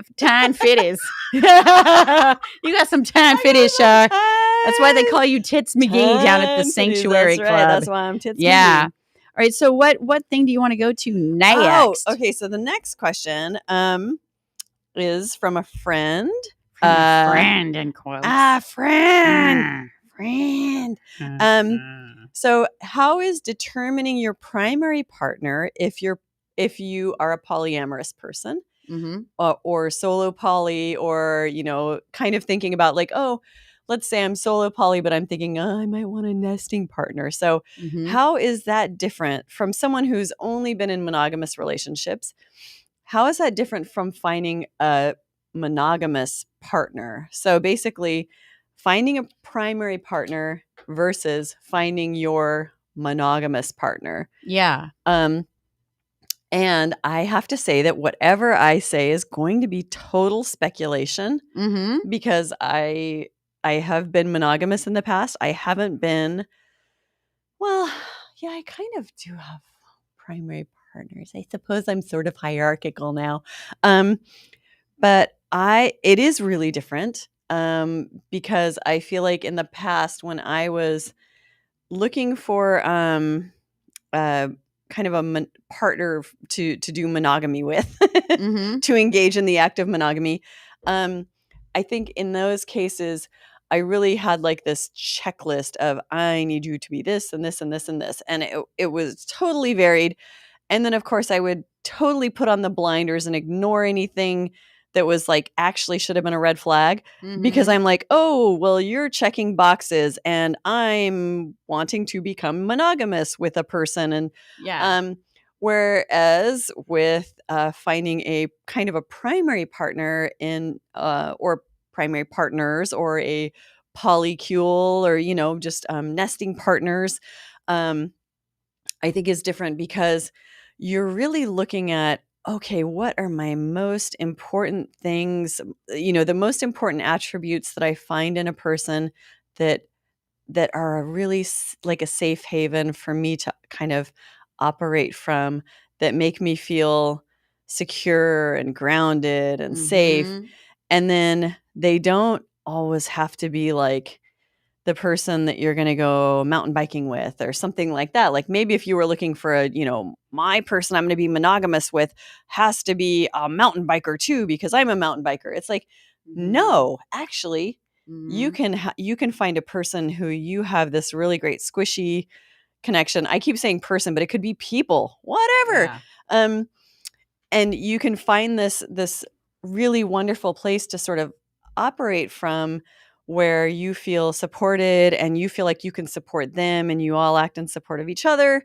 fitties. You got some time fitties, Shar. That's why they call you Tits McGee down at the
Time titties,
Sanctuary
that's
Club.
right. That's why I'm Tits
Yeah.
McGee.
All right. So what thing do you want to go to next?
Oh, okay. So the next question is from a friend.
From a friend in quotes.
Friend. So how is determining your primary partner if you are a polyamorous person?
Mm-hmm.
Or solo poly, or kind of thinking about like, oh, let's say I'm solo poly, but I'm thinking, oh, I might want a nesting partner. So
Mm-hmm.
how is that different from someone who's only been in monogamous relationships? How is that different from finding a monogamous partner? So basically finding a primary partner versus finding your monogamous partner.
Yeah.
And I have to say that whatever I say is going to be total speculation,
Mm-hmm.
because I have been monogamous in the past. I haven't been, well, yeah, I kind of do have primary partners. I suppose I'm sort of hierarchical now. But it is really different, because I feel like in the past when I was looking for kind of a partner to do monogamy with,
Mm-hmm.
to engage in the act of monogamy. I think in those cases, I really had like this checklist of, I need you to be this and this and this and this. And it was totally varied. And then, of course, I would totally put on the blinders and ignore anything that was like actually should have been a red flag, because I'm like, oh, well, you're checking boxes and I'm wanting to become monogamous with a person. And
Yeah.
whereas with finding a kind of a primary partner or primary partners, or a polycule, or, just nesting partners, I think is different, because you're really looking at, okay, what are my most important things, the most important attributes that I find in a person that are a really like a safe haven for me to kind of operate from, that make me feel secure and grounded and safe.
Mm-hmm.
And then they don't always have to be like the person that you're going to go mountain biking with or something like that. Like maybe if you were looking for my person I'm going to be monogamous with has to be a mountain biker too, because I'm a mountain biker. It's like, no, actually, you can find a person who you have this really great squishy connection. I keep saying person, but it could be people, whatever.
Yeah.
And you can find this really wonderful place to sort of operate from, where you feel supported and you feel like you can support them and you all act in support of each other.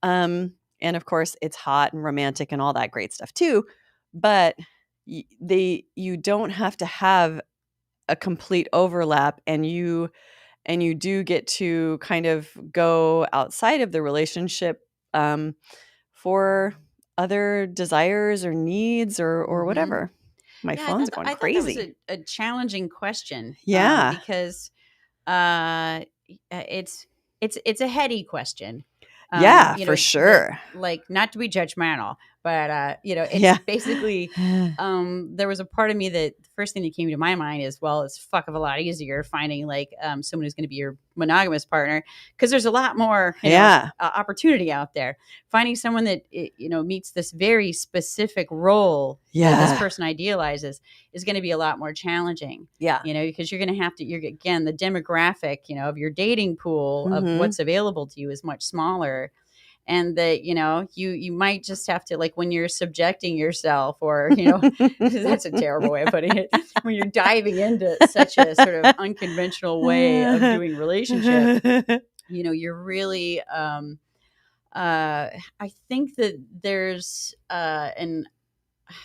And of course, it's hot and romantic and all that great stuff too. But you don't have to have a complete overlap, and you do get to kind of go outside of the relationship for other desires or needs or whatever. My phone's going crazy.
I thought that was a challenging question.
Yeah.
Because it's a heady question.
Yeah, for sure.
Like, not to be judgmental, But it's basically there was a part of me that the first thing that came to my mind is, well, it's fuck of a lot easier finding like someone who's going to be your monogamous partner, because there's a lot more opportunity out there. Finding someone that meets this very specific role that this person idealizes is going to be a lot more challenging. Because you're going to have to, again, the demographic of your dating pool of what's available to you is much smaller. And that, you might just have to, like, when you're subjecting yourself, or, that's a terrible way of putting it, when you're diving into such a sort of unconventional way of doing relationship, you're really, I think that there's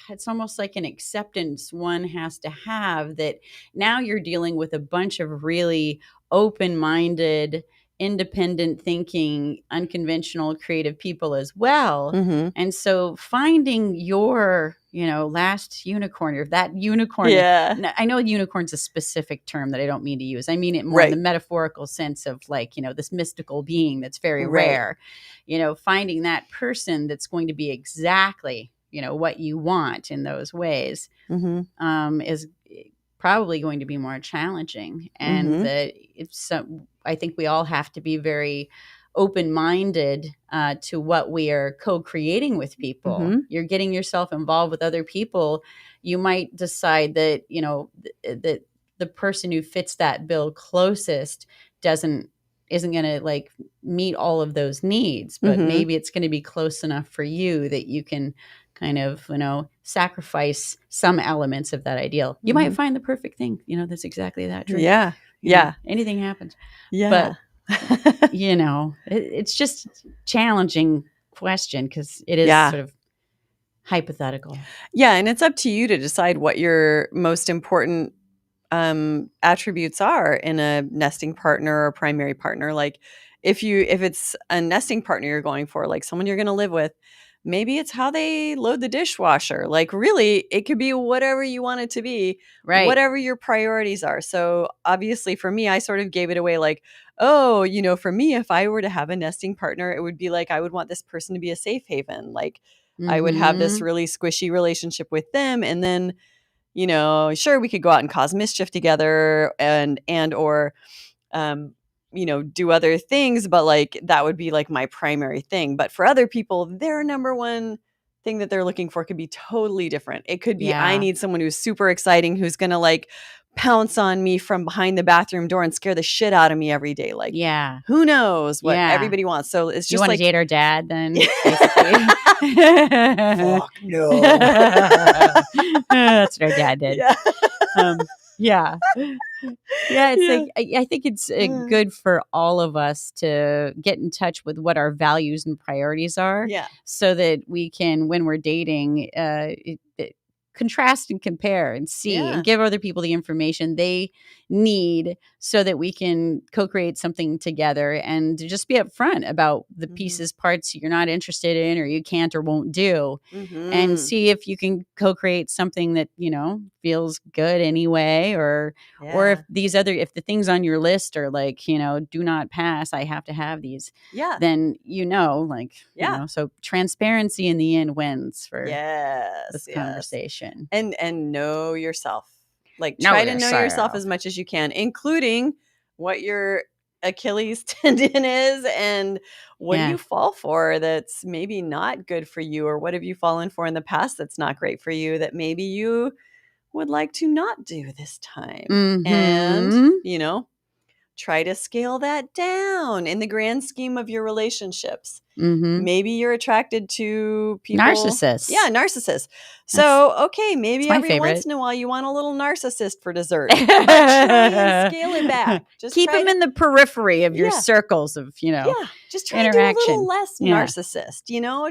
it's almost like an acceptance one has to have that now you're dealing with a bunch of really open-minded, independent thinking, unconventional, creative people as well. And so finding your, last unicorn, or that unicorn. I know unicorn's a specific term that I don't mean to use. I mean it more in the metaphorical sense of like, this mystical being that's very rare, finding that person that's going to be exactly, what you want in those ways, is probably going to be more challenging. And that I think we all have to be very open-minded to what we are co-creating with people. You're getting yourself involved with other people. You might decide that, that the person who fits that bill closest isn't going to like meet all of those needs, but maybe it's going to be close enough for you that you can kind of, sacrifice some elements of that ideal. You might find the perfect thing, that's exactly that. True. Anything happens. But it's just challenging question because it is sort of hypothetical.
And it's up to you to decide what your most important attributes are in a nesting partner or primary partner. Like if it's a nesting partner you're going for, like someone you're going to live with, maybe it's how they load the dishwasher. Like really, it could be whatever you want it to be, whatever your priorities are. So obviously for me, I sort of gave it away like, oh, for me, if I were to have a nesting partner, it would be like, I would want this person to be a safe haven. Like I would have this really squishy relationship with them. And then, sure, we could go out and cause mischief together and or, do other things, but like that would be like my primary thing. But for other people, their number one thing that they're looking for could be totally different. It could be, I need someone who's super exciting, who's going to like pounce on me from behind the bathroom door and scare the shit out of me every day. Like, who knows what everybody wants. So it's just
you want
like,
to date our dad then, basically.
Fuck no.
That's what our dad did. It's like I think it's good for all of us to get in touch with what our values and priorities are, so that we can, when we're dating, contrast and compare and see and give other people the information they need so that we can co-create something together, and to just be upfront about the pieces, parts you're not interested in or you can't or won't do, and see if you can co-create something that, feels good anyway, or if if the things on your list are like, do not pass, I have to have these, then so transparency in the end wins for this conversation.
And know yourself. Like try to know yourself as much as you can, including what your Achilles tendon is and what do you fall for that's maybe not good for you, or what have you fallen for in the past that's not great for you that maybe you would like to not do this time. And, try to scale that down in the grand scheme of your relationships. Maybe you're attracted to people.
Narcissists.
Yeah, narcissists. So, maybe every once in a while you want a little narcissist for dessert. But try and scale it back. Just
keep them in the periphery of your circles of,
just try to do a little less narcissist,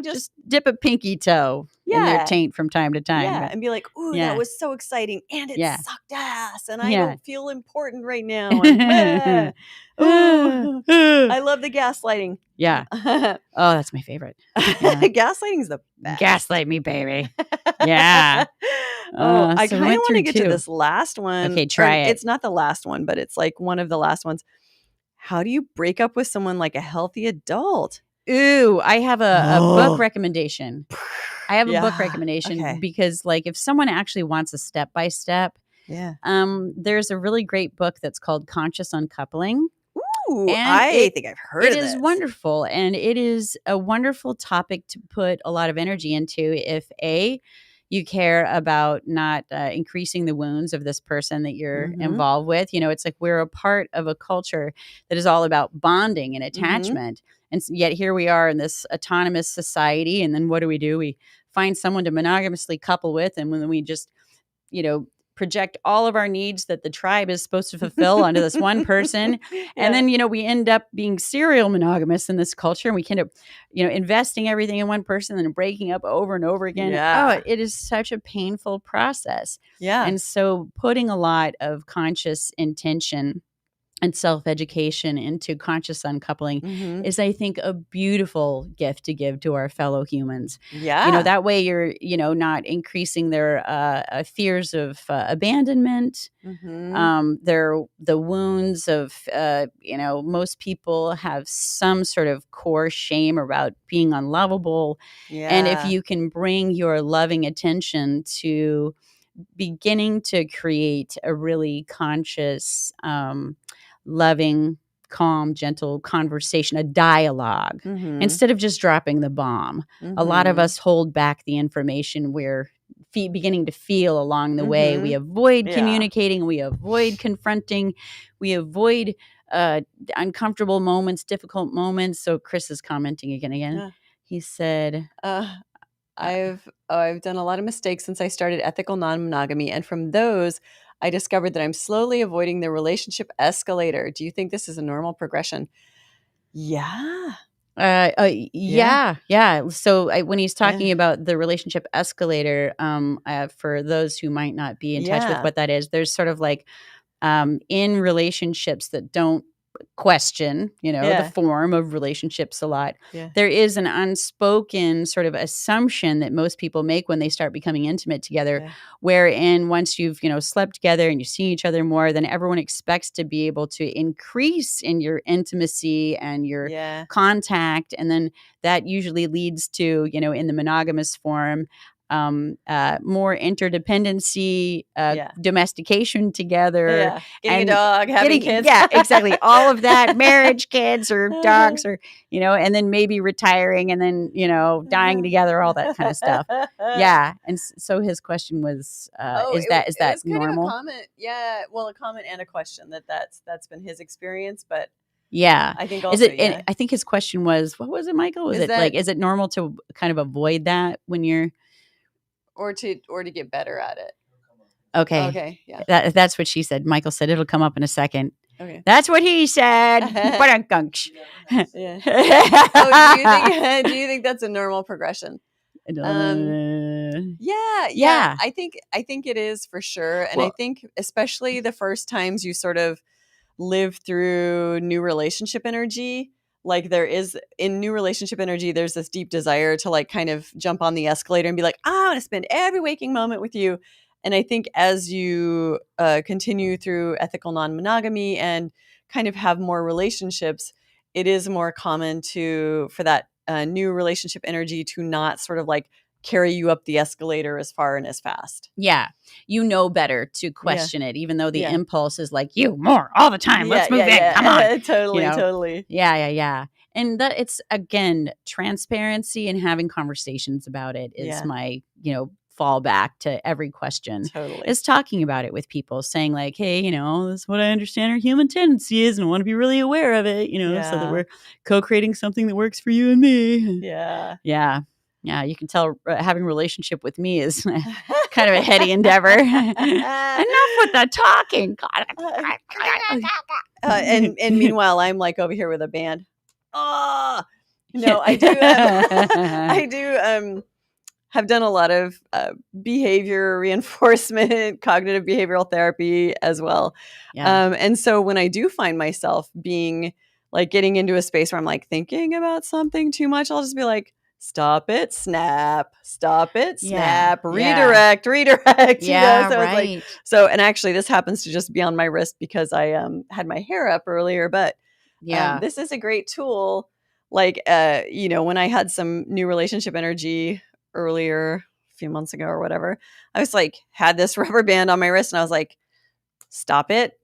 just dip a pinky toe in their taint from time to time.
And be like, ooh, that was so exciting. And it sucked ass. And I don't feel important right now. And, ooh, I love the gaslighting.
Oh, that's my favorite.
Gaslighting's the best.
Gaslight me, baby. I
kind of want to get to this last one.
Okay, try it.
It's not the last one, but it's like one of the last ones. How do you break up with someone like a healthy adult?
Ooh, I have a book recommendation. I have a book
Yeah.
recommendation
Okay.
because, like, if someone actually wants a step by step,
Yeah.
there's a really great book that's called Conscious Uncoupling.
Ooh,
And
I think I've heard
it
of
is
this.
wonderful, and it is a wonderful topic to put a lot of energy into if you care about not increasing the wounds of this person that you're
Mhm.
involved with. It's like we're a part of a culture that is all about bonding and
Mm-hmm.
attachment, and yet here we are in this autonomous society, and then what do? We find someone to monogamously couple with, and when we just project all of our needs that the tribe is supposed to fulfill onto this one person. And then, we end up being serial monogamous in this culture, and we end up, investing everything in one person and breaking up over and over again.
Yeah.
Oh, it is such a painful process.
Yeah.
And so putting a lot of conscious intention and self-education into conscious uncoupling
Mhm.
is, I think, a beautiful gift to give to our fellow humans.
Yeah.
That way you're, not increasing their fears of abandonment,
Mhm.
the wounds of, most people have some sort of core shame about being unlovable. And if
Yeah.
you can bring your loving attention to beginning to create a really conscious, loving, calm, gentle conversation, a dialogue,
Mhm.
instead of just dropping the bomb. A lot of
Mhm.
us hold back the information we're beginning to feel along the way. We
Mhm.
avoid
Yeah.
communicating, we avoid confronting, we avoid uncomfortable moments, difficult moments. So Chris is commenting again.
Yeah.
He said,
I've done a lot of mistakes since I started ethical non-monogamy, and from those, I discovered that I'm slowly avoiding the relationship escalator. Do you think this is a normal progression? Yeah.
yeah. So when he's talking
Yeah.
about the relationship escalator, for those who might not be in touch with
Yeah.
what that is, there's sort of like in relationships that don't question, the
Yeah.
form of relationships a lot.
Yeah.
There is an unspoken sort of assumption that most people make when they start becoming intimate together,
Yeah.
wherein once you've, slept together and you see each other more, then everyone expects to be able to increase in your intimacy and your
Yeah.
contact. And then that usually leads to, in the monogamous form, more interdependency,
Yeah.
domestication together,
Yeah. Getting a
and
dog, having kids.
Yeah, exactly. All of that, marriage, kids, or dogs, or, and then maybe retiring, and then, dying together, all that kind of stuff. Yeah. And so his question was, is that
It was kind
normal?
of a comment. Yeah. Well, a comment and a question that's been his experience, but
Yeah.
I think
Is
also,
it, and I think his question was, what was it, Michael? Was
Is
it like,
that-
is it normal to kind of avoid that when you're,
or to get better at it.
okay.
Okay. Yeah.
That's what she said. Michael said, it'll come up in a second.
Okay.
That's what he said. Ba-dunk-gunks.
Yeah. Oh, do you think that's a normal progression? Yeah. I think it is for sure. And I think especially the first times you sort of live through new relationship energy, like there is in new relationship energy, there's this deep desire to like kind of jump on the escalator and be like, I want to spend every waking moment with you. And I think as you continue through ethical non-monogamy and kind of have more relationships, it is more common for that new relationship energy to not sort of like carry you up the escalator as far and as fast.
Yeah. You know better to question it, even though the impulse is like, you more all the time. Let's move in. Come on.
Totally.
Yeah. And that it's, again, transparency and having conversations about it is my, fallback to every question.
Totally.
Is talking about it with people, saying like, hey, this is what I understand our human tendency is, and I want to be really aware of it, so that we're co-creating something that works for you and me.
Yeah.
Yeah, you can tell having a relationship with me is kind of a heady endeavor. Enough with the talking.
And meanwhile, I'm like over here with a band. Oh, no, I do. Have done a lot of behavior reinforcement, cognitive behavioral therapy as well.
Yeah.
And so when I do find myself being like getting into a space where I'm like thinking about something too much, I'll just be like, stop it, snap, stop it, snap, redirect.
Yeah,
So
right.
it's like, and actually this happens to just be on my wrist because I had my hair up earlier, but this is a great tool. Like, when I had some new relationship energy earlier, a few months ago or whatever. I was like, had this rubber band on my wrist and I was like, stop it.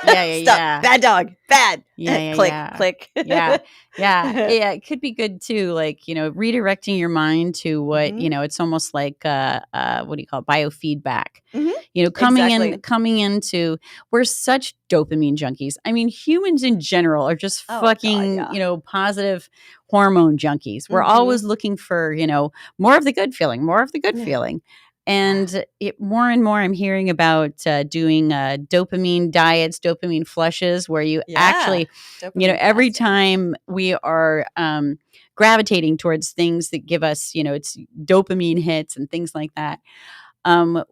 Yeah.
Stop. Bad dog. Bad.
Yeah.
Click.
Yeah.
Click.
Yeah. Yeah. It could be good too. Like, redirecting your mind to what,
Mhm.
it's almost like, what do you call it? Biofeedback,
Mhm.
coming
Exactly.
into, we're such dopamine junkies. I mean, humans in general are just
Oh, God,
fucking,
yeah.
positive hormone junkies. We're
Mhm.
always looking for, more of the good feeling, more of the good
Yeah.
feeling. And more and more, I'm hearing about doing dopamine diets, dopamine flushes, where you actually,
Dopamine
every
fasting.
time we are gravitating towards things that give us, it's dopamine hits and things like that.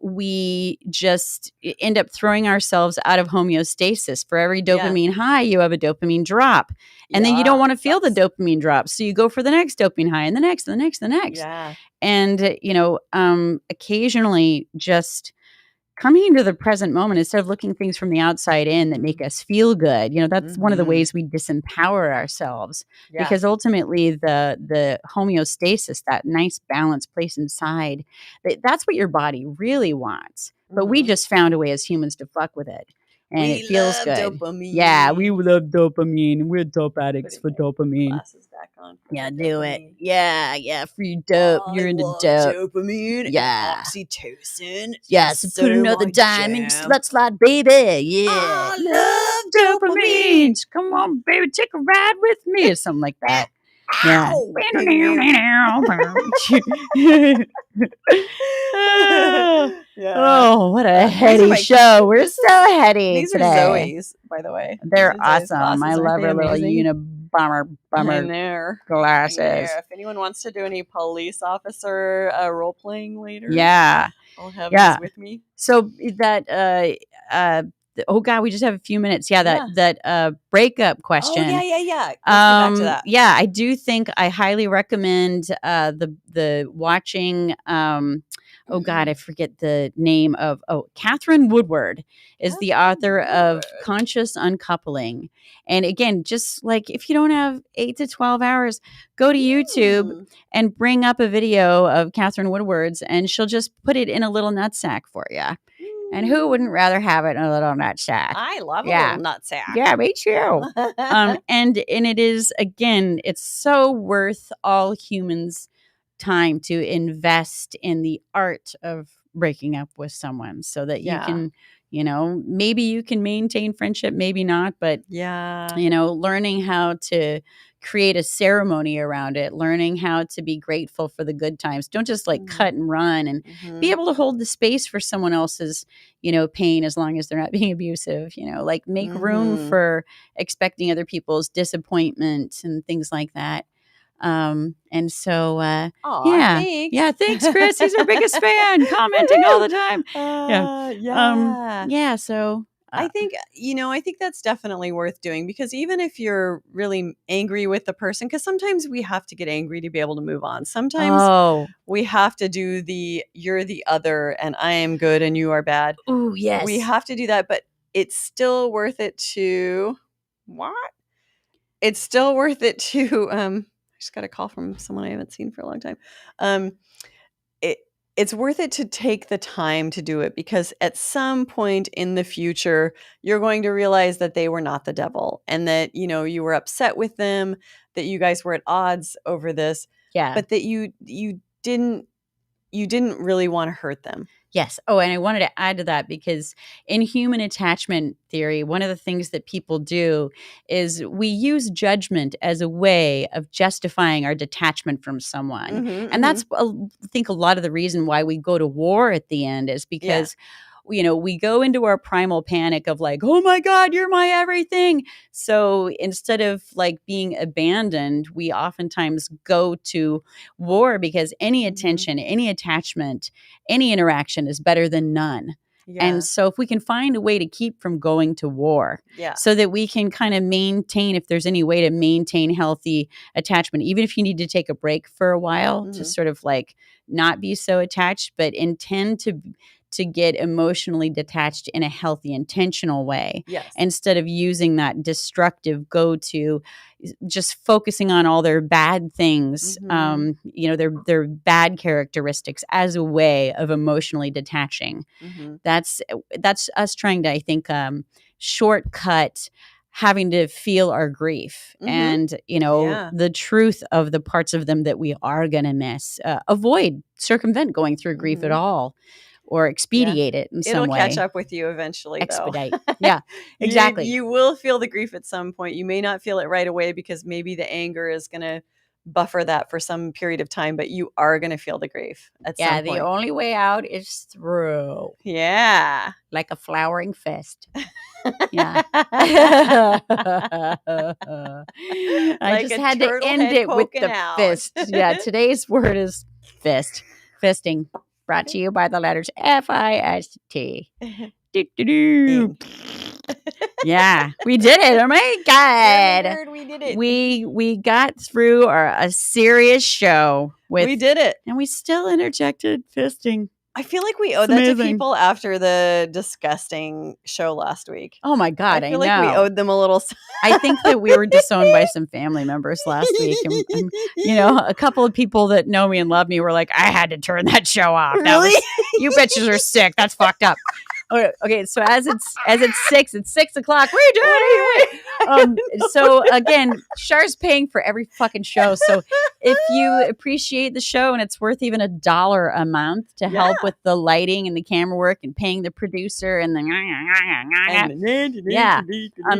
We just end up throwing ourselves out of homeostasis. For every dopamine high, you have a dopamine drop. And then you don't want to feel the dopamine drop. So you go for the next dopamine high and the next, and the next, and the next.
Yeah.
And, occasionally just coming into the present moment instead of looking things from the outside in that make us feel good. That's one of the ways we disempower ourselves,
Yeah.
because ultimately the homeostasis, that nice balanced place inside, that's what your body really wants. But we just found a way as humans to fuck with it. And it feels good.
Dopamine.
Yeah, we love dopamine. We're dope addicts for
Putting my
dopamine.
glasses back on.
Yeah,
the
do it.
dopamine.
Yeah, free dope. You're into dope.
Dopamine.
Yeah.
And oxytocin.
Yeah, so put another dime in your slut slot, baby. Yeah.
I love dopamine.
Come on, baby, take a ride with me, or something like that. Yeah.
Ow, yeah.
Oh, what a
These are
heady
my-
show. We're so heady
These
today.
are Zoe's, by the way.
They're
These are Zoe's
awesome. I
glasses.
love
Aren't
her
they
little
amazing?
Unabomber
I know.
glasses.
If anyone wants to do any police officer role playing later,
Yeah.
I'll have
Yeah.
these with me.
So that oh God, we just have a few minutes. Yeah, that breakup question.
Oh yeah. Let's get back to that.
Yeah, I do think I highly recommend the watching. Oh God, I forget the name of. Catherine Woodward is the author of Conscious Uncoupling. And again, just like if you don't have 8 to 12 hours, go to YouTube and bring up a video of Catherine Woodward's, and she'll just put it in a little nutsack for you. And who wouldn't rather have it in a little nutsack?
I love a little nutsack.
Yeah, me too. And it is, again, it's so worth all humans' time to invest in the art of breaking up with someone, so that you can, maybe you can maintain friendship, maybe not, but learning how to create a ceremony around it, learning how to be grateful for the good times. Don't just like cut and run, and be able to hold the space for someone else's, pain, as long as they're not being abusive, like make room for expecting other people's disappointment and things like that. And so,
thanks.
Yeah. Thanks, Chris. He's our biggest fan, commenting all the time. So
I think that's definitely worth doing, because even if you're really angry with the person, because sometimes we have to get angry to be able to move on. Sometimes we have to do you're the other and I am good and you are bad.
Oh, yes.
We have to do that, but it's still worth it to It's still worth it to I just got a call from someone I haven't seen for a long time. It's worth it to take the time to do it, because at some point in the future, you're going to realize that they were not the devil, and that, you were upset with them, that you guys were at odds over this, but that you didn't really want to hurt them.
Yes. Oh, and I wanted to add to that, because in human attachment theory, one of the things that people do is we use judgment as a way of justifying our detachment from someone. And that's, I think, a lot of the reason why we go to war at the end, is because we go into our primal panic of like, oh my God, you're my everything. So instead of like being abandoned, we oftentimes go to war, because any attention, any attachment, any interaction is better than none. Yeah. And so if we can find a way to keep from going to war, so that we can kind of maintain, if there's any way to maintain healthy attachment, even if you need to take a break for a while to sort of like not be so attached, but intend to to get emotionally detached in a healthy, intentional way.
Yes.
Instead of using that destructive go-to, just focusing on all their bad things, their bad characteristics as a way of emotionally detaching. That's us trying to, I think, shortcut having to feel our grief and, the truth of the parts of them that we are going to miss. Circumvent going through grief at all, or expedite it in some way.
It'll catch up with you eventually,
Expedite.
though.
Yeah, exactly.
You will feel the grief at some point. You may not feel it right away because maybe the anger is going to buffer that for some period of time, but you are going to feel the grief at some point.
The only way out is through.
Yeah.
Like a flowering fist. Yeah. I just had to end it with the fist. Yeah, today's word is fist. Fisting. Brought to you by the letters F-I-S-T. Yeah, we did it. Oh my God.
We did it.
We got through a serious show.
We did it.
And we still interjected fisting.
I feel like we owe that to people after the disgusting show last week.
Oh my God, I
feel like we owed them a little.
I think that we were disowned by some family members last week. And, a couple of people that know me and love me were like, I had to turn that show off.
Really?
You bitches are sick. That's fucked up. Okay, so as it's 6 o'clock. What are you doing? So again, Char's paying for every fucking show. So if you appreciate the show and it's worth even $1 a month to help with the lighting and the camera work and paying the producer and and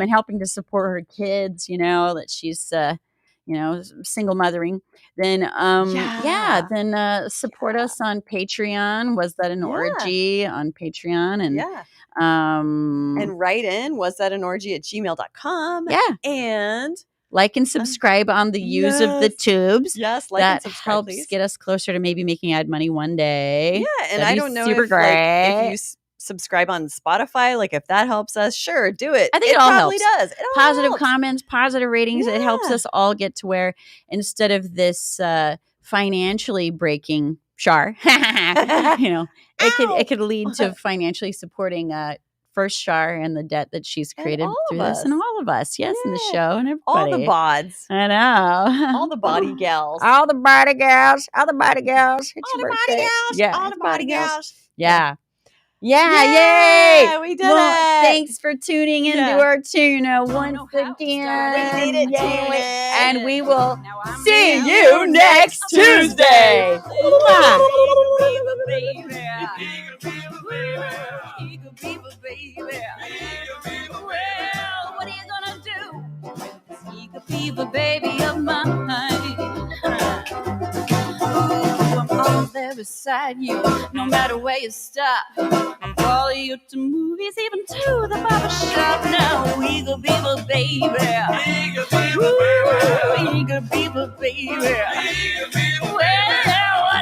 helping to support her kids, that she's single mothering, then support us on Patreon. Was that an orgy on Patreon? And
and write in, was that an orgy at gmail.com. And
like and subscribe on the use of the tubes.
Yes,
like and subscribe, helps please. Get us closer to maybe making ad money one day.
Yeah, and I don't know if you subscribe on Spotify, like if that helps us, sure, do it.
I think it all probably helps.
Does. It all
positive
helps.
Comments, positive ratings. It helps us all get to where instead of this financially breaking Char, it could lead to financially supporting first Char and the debt that she's created through this, and all of us, in the show and everybody,
all the Bawds.
I know,
all the body gals,
all the body gals, all the body gals,
all the body gals,
all the body gals,
Yay! We did it.
Thanks for tuning into our tuna once again.
We need it,
and we will see you next Tuesday.
What are you gonna do with this eager beaver baby of mine? I'm all there beside you, no matter where you stop. I'll follow you to movies, even to the barber shop. Now, eager beaver baby, eager beaver baby, eager beaver baby.